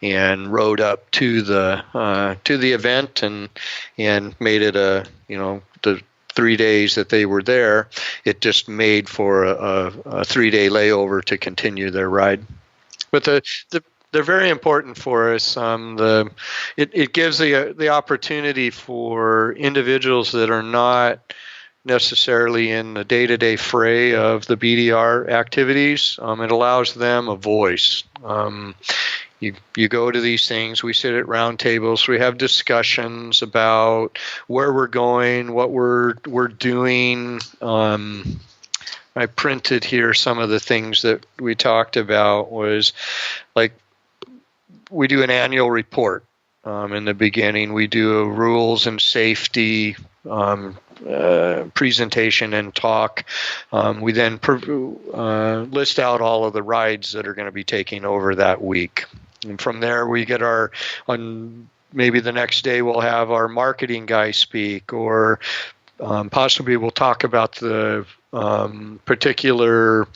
and rode up to the event and made it the 3 days that they were there. It just made for a 3-day layover to continue their ride. But they're very important for us. It gives the opportunity for individuals that are not necessarily in the day-to-day fray of the BDR activities. It allows them a voice. You go to these things, we sit at round tables, we have discussions about where we're going, what we're doing. I printed here some of the things that we talked about. Was like, we do an annual report. In the beginning, we do a rules and safety presentation and talk. We then list out all of the rides that are going to be taking over that week. And from there, we get maybe the next day we'll have our marketing guy speak, or possibly we'll talk about the particular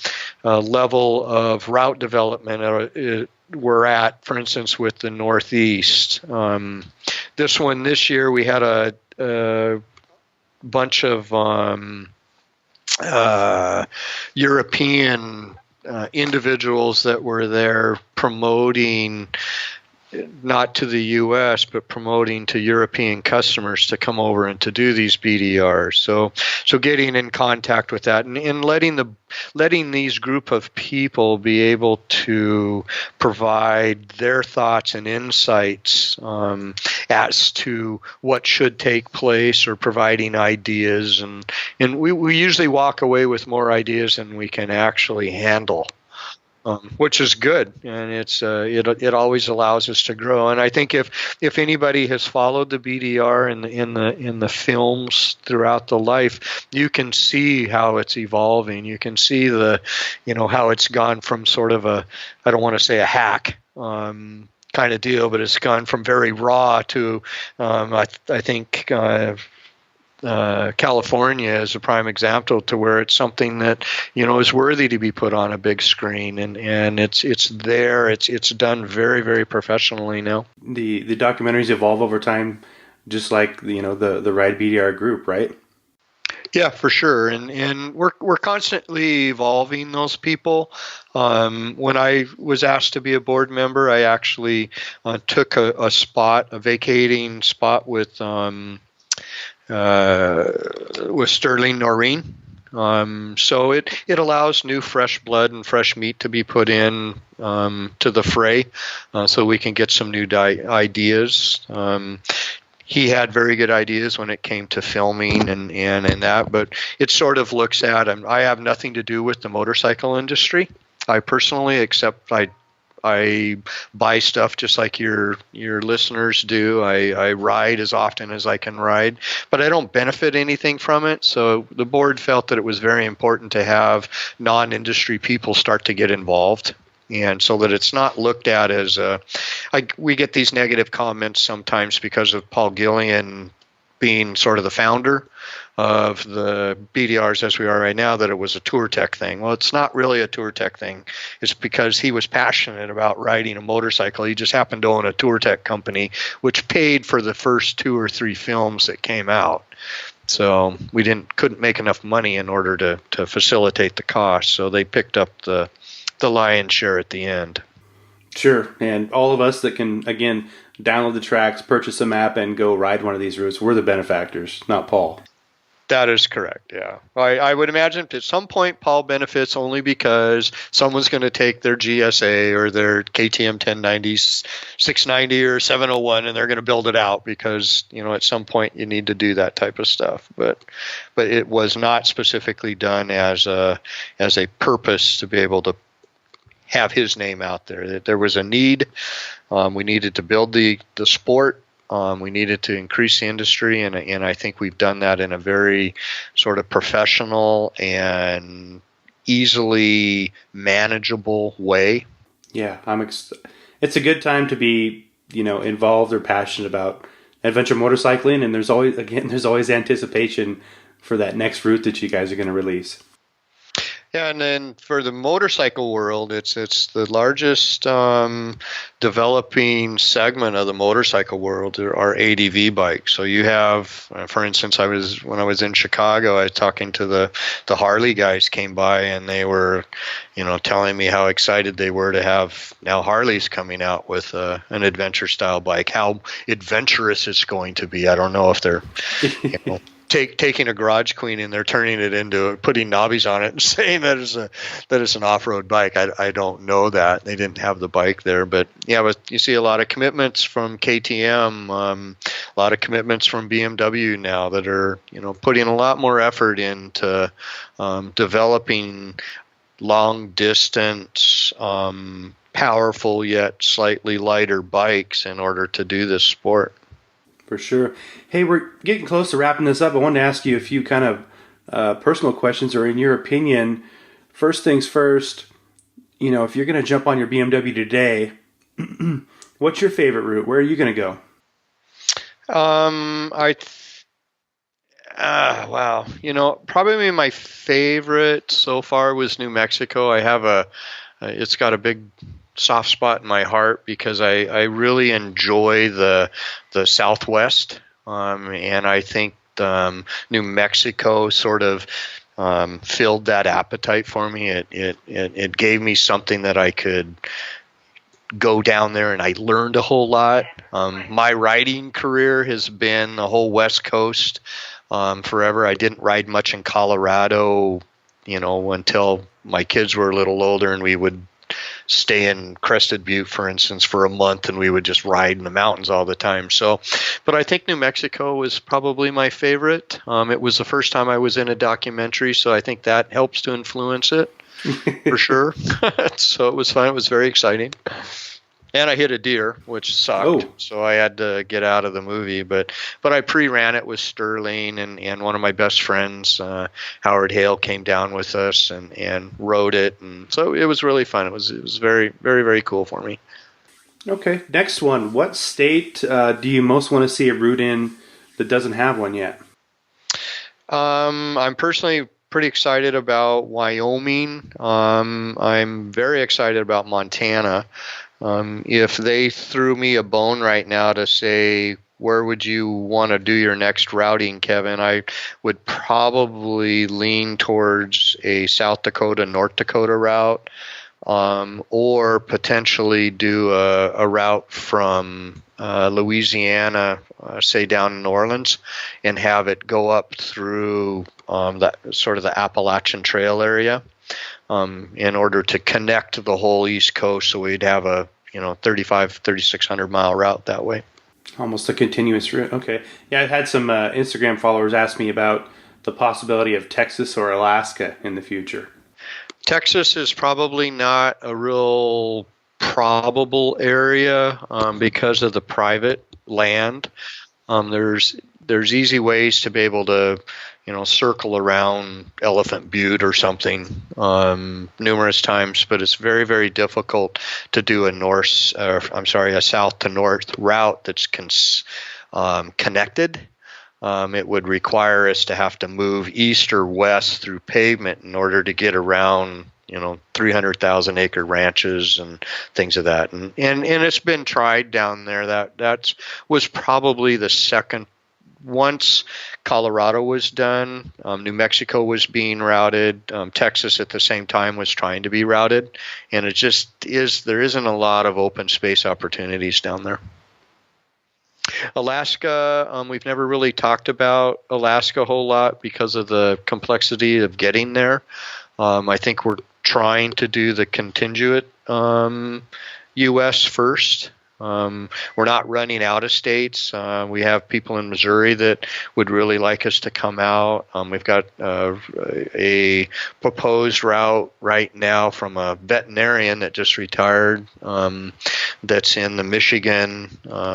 level of route development we're at, for instance, with the Northeast. This year we had a bunch of European individuals that were there promoting, not to the U.S., but promoting to European customers to come over and to do these BDRs. So getting in contact with that and letting these group of people be able to provide their thoughts and insights as to what should take place, or providing ideas. And we usually walk away with more ideas than we can actually handle. Which is good, and it always allows us to grow. And I think if anybody has followed the BDR in the films throughout the life, you can see how it's evolving. You can see how it's gone from sort of I don't want to say a hack kind of deal, but it's gone from very raw to I think. California is a prime example to where it's something that is worthy to be put on a big screen, and it's there. It's done very, very professionally now. The documentaries evolve over time, just like the Ride BDR group, right? Yeah, for sure, and we're constantly evolving those people. When I was asked to be a board member, I actually took a vacating spot with Sterling Noreen. So it allows new fresh blood and fresh meat to be put in to the fray, so we can get some new ideas. He had very good ideas when it came to filming and that, but it sort of looks at him. I have nothing to do with the motorcycle industry. I personally, except I buy stuff just like your listeners do. I ride as often as I can ride, but I don't benefit anything from it. So the board felt that it was very important to have non-industry people start to get involved, and so that it's not looked at as we get these negative comments sometimes because of Paul Gillian being sort of the founder of the BDRs as we are right now, that it was a tour tech thing. Well, it's not really a tour tech thing. It's because he was passionate about riding a motorcycle. He just happened to own a tour tech company, which paid for the first 2 or 3 films that came out. So we couldn't make enough money in order to facilitate the cost. So they picked up the lion's share at the end. Sure. And all of us that can, again, download the tracks, purchase a map, and go ride one of these routes, we're the benefactors, not Paul. That is correct, yeah. I would imagine at some point Paul benefits only because someone's going to take their GSA or their KTM 1090, 690 or 701, and they're going to build it out because, at some point you need to do that type of stuff. But it was not specifically done as a purpose to be able to have his name out there. There was a need. We needed to build the sport. We needed to increase the industry, and I think we've done that in a very sort of professional and easily manageable way. Yeah, it's a good time to be, involved or passionate about adventure motorcycling, and there's always anticipation for that next route that you guys are going to release. Yeah, and then for the motorcycle world, it's the largest developing segment of the motorcycle world are ADV bikes. So you have, for instance, when I was in Chicago, I was talking to the Harley guys came by, and they were, telling me how excited they were to have now Harley's coming out with an adventure style bike. How adventurous it's going to be, I don't know if they're, taking a Garage Queen and they're turning it into putting knobbies on it and saying that it's an off-road bike. I don't know that. They didn't have the bike there, but yeah, but you see a lot of commitments from KTM, a lot of commitments from BMW now that are, putting a lot more effort into developing long distance, powerful yet slightly lighter bikes in order to do this sport. For sure. Hey, we're getting close to wrapping this up. I wanted to ask you a few kind of personal questions, or in your opinion, first things first, if you're going to jump on your BMW today, what's your favorite route? Where are you going to go? Wow. Probably my favorite so far was New Mexico. I have it's got a big soft spot in my heart because I really enjoy the Southwest, and I think New Mexico sort of filled that appetite for me. It gave me something that I could go down there, and I learned a whole lot. My riding career has been the whole West Coast forever. I didn't ride much in Colorado, until my kids were a little older, and we would stay in Crested Butte, for instance, for a month, and we would just ride in the mountains all the time. So, but I think New Mexico was probably my favorite. It was the first time I was in a documentary, so I think that helps to influence it for sure. So it was fun. It was very exciting. And I hit a deer, which sucked, so I had to get out of the movie. But I pre-ran it with Sterling, and one of my best friends, Howard Hale, came down with us and rode it, and so it was really fun. It was very, very, very cool for me. Okay, next one. What state do you most want to see a route in that doesn't have one yet? I'm personally pretty excited about Wyoming. I'm very excited about Montana. If they threw me a bone right now to say, where would you want to do your next routing, Kevin, I would probably lean towards a South Dakota, North Dakota route, or potentially do a route from Louisiana, say down in New Orleans, and have it go up through that sort of the Appalachian Trail area. In order to connect the whole East Coast, so we'd have a 3,600 mile route that way. Almost a continuous route. Okay. Yeah, I've had some Instagram followers ask me about the possibility of Texas or Alaska in the future. Texas is probably not a real probable area because of the private land. There's easy ways to be able to circle around Elephant Butte or something numerous times, but it's very, very difficult to do a south to north route that's connected. It would require us to have to move east or west through pavement in order to get around 300,000 acre ranches and things of that. And it's been tried down there. That was probably the second. Once Colorado was done, New Mexico was being routed, Texas at the same time was trying to be routed, and it just there isn't a lot of open space opportunities down there. Alaska, we've never really talked about Alaska a whole lot because of the complexity of getting there. I think we're trying to do the contingent U.S. first. We're not running out of states. We have people in Missouri that would really like us to come out. We've got a proposed route right now from a veterinarian that just retired that's in the Michigan,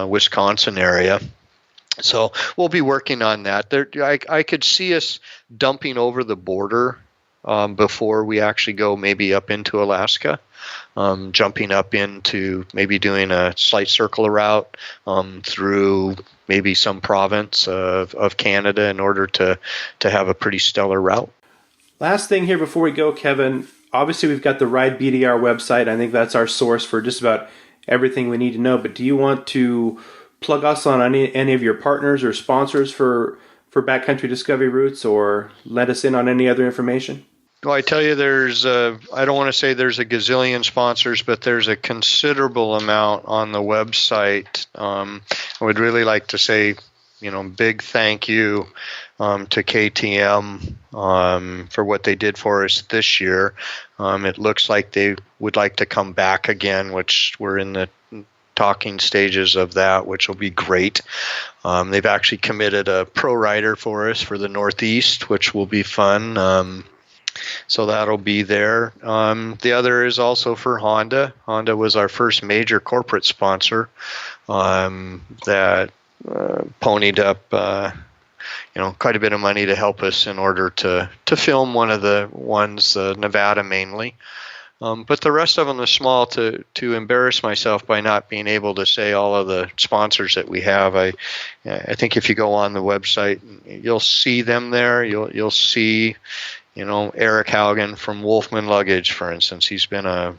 Wisconsin area. So we'll be working on that. I could see us dumping over the border before we actually go maybe up into Alaska. Jumping up into maybe doing a slight circle route through maybe some province of Canada in order to have a pretty stellar route. Last thing here before we go, Kevin. Obviously, we've got the Ride BDR website. I think that's our source for just about everything we need to know. But do you want to plug us on any of your partners or sponsors for Backcountry Discovery Routes, or let us in on any other information? Well, I tell you, I don't want to say there's a gazillion sponsors, but there's a considerable amount on the website. I would really like to say, big thank you to KTM for what they did for us this year. It looks like they would like to come back again, which we're in the talking stages of that, which will be great. They've actually committed a pro rider for us for the Northeast, which will be fun. So that'll be there. The other is also for Honda. Honda was our first major corporate sponsor that ponied up quite a bit of money to help us in order to film one of the ones, Nevada mainly. But the rest of them are small. To embarrass myself by not being able to say all of the sponsors that we have, I think if you go on the website, you'll see them there. You'll see, Eric Haugen from Wolfman Luggage, for instance. He's been a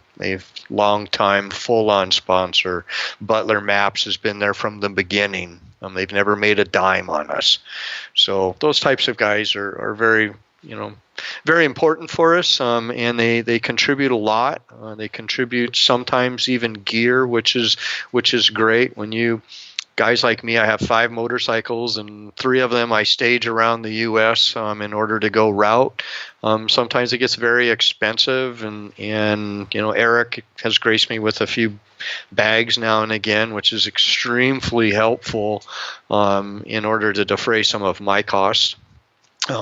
long time full-on sponsor. Butler Maps has been there from the beginning. They've never made a dime on us. So those types of guys are very, very important for us, and they contribute a lot. They contribute sometimes even gear, which is great. When guys like me, I have 5 motorcycles, and 3 of them I stage around the U.S. In order to go route. Sometimes it gets very expensive, and Eric has graced me with a few bags now and again, which is extremely helpful in order to defray some of my costs.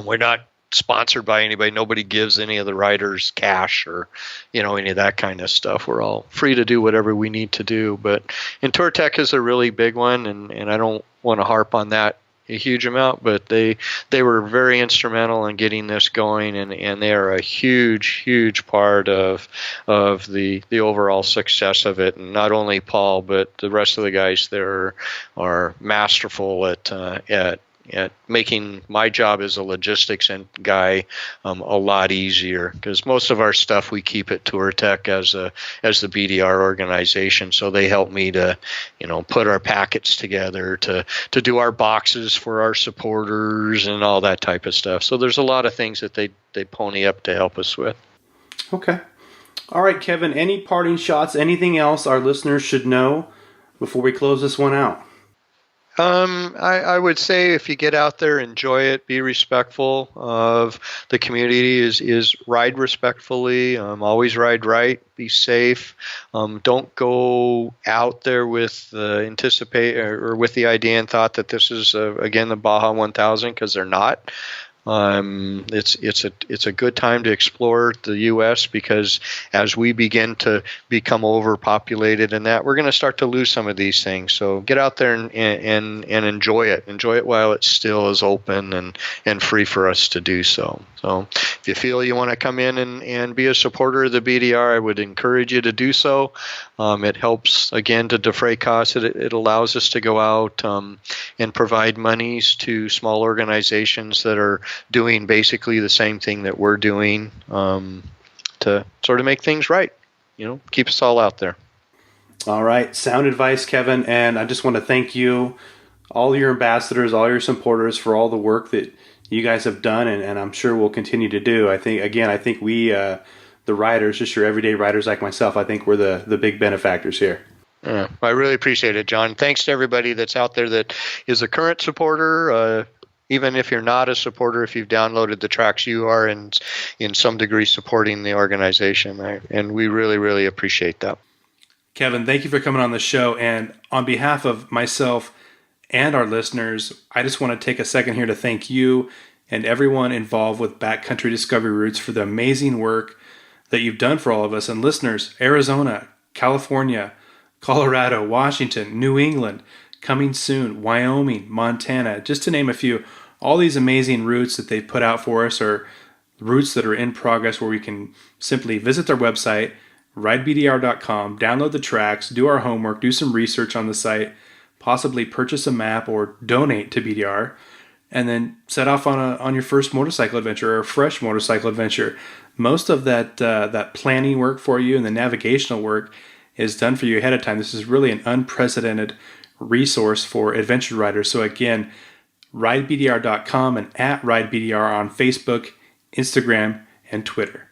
We're not sponsored by anybody. Nobody gives any of the riders cash or any of that kind of stuff. We're all free to do whatever we need to do. But TourTech is a really big one, and I don't want to harp on that a huge amount, but they were very instrumental in getting this going, and they are a huge part of the overall success of it. And not only Paul, but the rest of the guys there are masterful at making my job as a logistics guy a lot easier, because most of our stuff we keep at TourTech as the BDR organization. So they help me to put our packets together, to do our boxes for our supporters and all that type of stuff. So there's a lot of things that they pony up to help us with. Okay. All right, Kevin, any parting shots, anything else our listeners should know before we close this one out? I would say if you get out there, enjoy it, be respectful of the community, is ride respectfully, always ride right, be safe. Don't go out there with with the idea and thought that this is again the Baja 1000, because they're not. It's a good time to explore the U.S. because as we begin to become overpopulated and that, we're going to start to lose some of these things. So get out there and enjoy it. Enjoy it while it still is open and free for us to do so. So if you feel you want to come in and be a supporter of the BDR, I would encourage you to do so. It helps, again, to defray costs. It allows us to go out and provide monies to small organizations that are doing basically the same thing that we're doing to sort of make things right. Keep us all out there. All right. Sound advice, Kevin. And I just want to thank you, all your ambassadors, all your supporters, for all the work that you guys have done, and I'm sure we'll continue to do. I think we, the riders, just your everyday riders like myself, I think we're the big benefactors here. Yeah, I really appreciate it, John. Thanks to everybody that's out there that is a current supporter. Even if you're not a supporter, if you've downloaded the tracks, you are in some degree supporting the organization, and we really, really appreciate that. Kevin, thank you for coming on the show. And on behalf of myself and our listeners, I just want to take a second here to thank you and everyone involved with Backcountry Discovery Routes for the amazing work that you've done for all of us. And listeners, Arizona, California, Colorado, Washington, New England, coming soon, Wyoming, Montana, just to name a few. All these amazing routes that they've put out for us are routes that are in progress, where we can simply visit their website, ridebdr.com, download the tracks, do our homework, do some research on the site, possibly purchase a map or donate to BDR, and then set off on your first motorcycle adventure or a fresh motorcycle adventure. Most of that planning work for you and the navigational work is done for you ahead of time. This is really an unprecedented resource for adventure riders. So again, ridebdr.com and at ridebdr on Facebook, Instagram, and Twitter.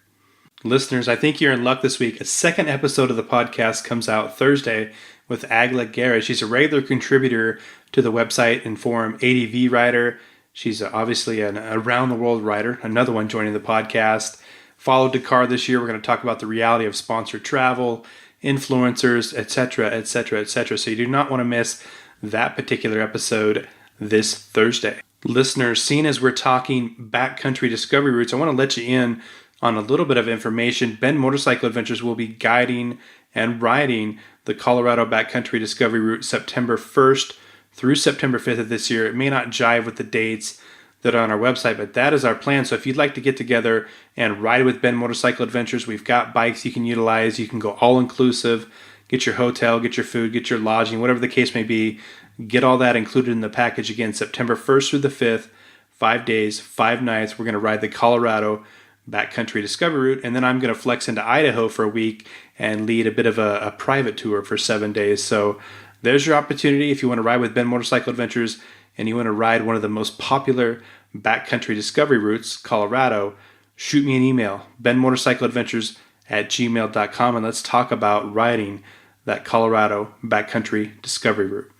Listeners, I think you're in luck this week. A second episode of the podcast comes out Thursday with Agla Garrett. She's a regular contributor to the website and forum ADV Rider. She's obviously an around-the-world rider, another one joining the podcast. Follow Dakar this year. We're going to talk about the reality of sponsored travel, influencers, etc., etc., etc. So you do not want to miss that particular episode this Thursday. Listeners, seeing as we're talking backcountry discovery routes, I want to let you in on a little bit of information. Bend Motorcycle Adventures will be guiding and riding the Colorado Backcountry Discovery Route September 1st through September 5th of this year. It may not jive with the dates that are on our website, but that is our plan. So if you'd like to get together and ride with Bend Motorcycle Adventures, we've got bikes you can utilize. You can go all-inclusive, get your hotel, get your food, get your lodging, whatever the case may be. Get all that included in the package. Again, September 1st through the 5th, 5 days, 5 nights. We're going to ride the Colorado Backcountry Discovery Route, and then I'm going to flex into Idaho for a week and lead a bit of a private tour for 7 days. So there's your opportunity if you want to ride with Bend Motorcycle Adventures and you want to ride one of the most popular backcountry discovery routes, Colorado. Shoot me an email, bendmotorcycleadventures@gmail.com, and let's talk about riding that Colorado Backcountry Discovery Route.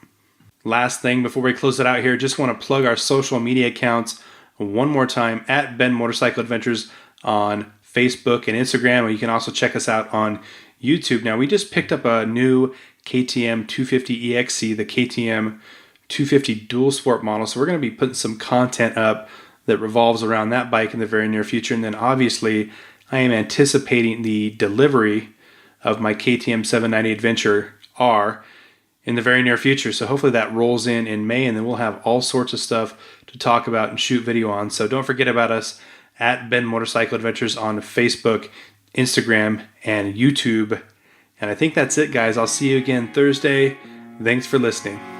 Last thing before we close it out here, just want to plug our social media accounts one more time at Bend Motorcycle Adventures on Facebook and Instagram, or you can also check us out on YouTube. Now, we just picked up a new KTM 250 EXC, the KTM 250 dual sport model, so we're going to be putting some content up that revolves around that bike in the very near future. And then obviously, I am anticipating the delivery of my KTM 790 Adventure R in the very near future. So hopefully that rolls in May, and then we'll have all sorts of stuff to talk about and shoot video on. So don't forget about us at Bend Motorcycle Adventures on Facebook, Instagram, and YouTube. And I think that's it, guys. I'll see you again Thursday. Thanks for listening.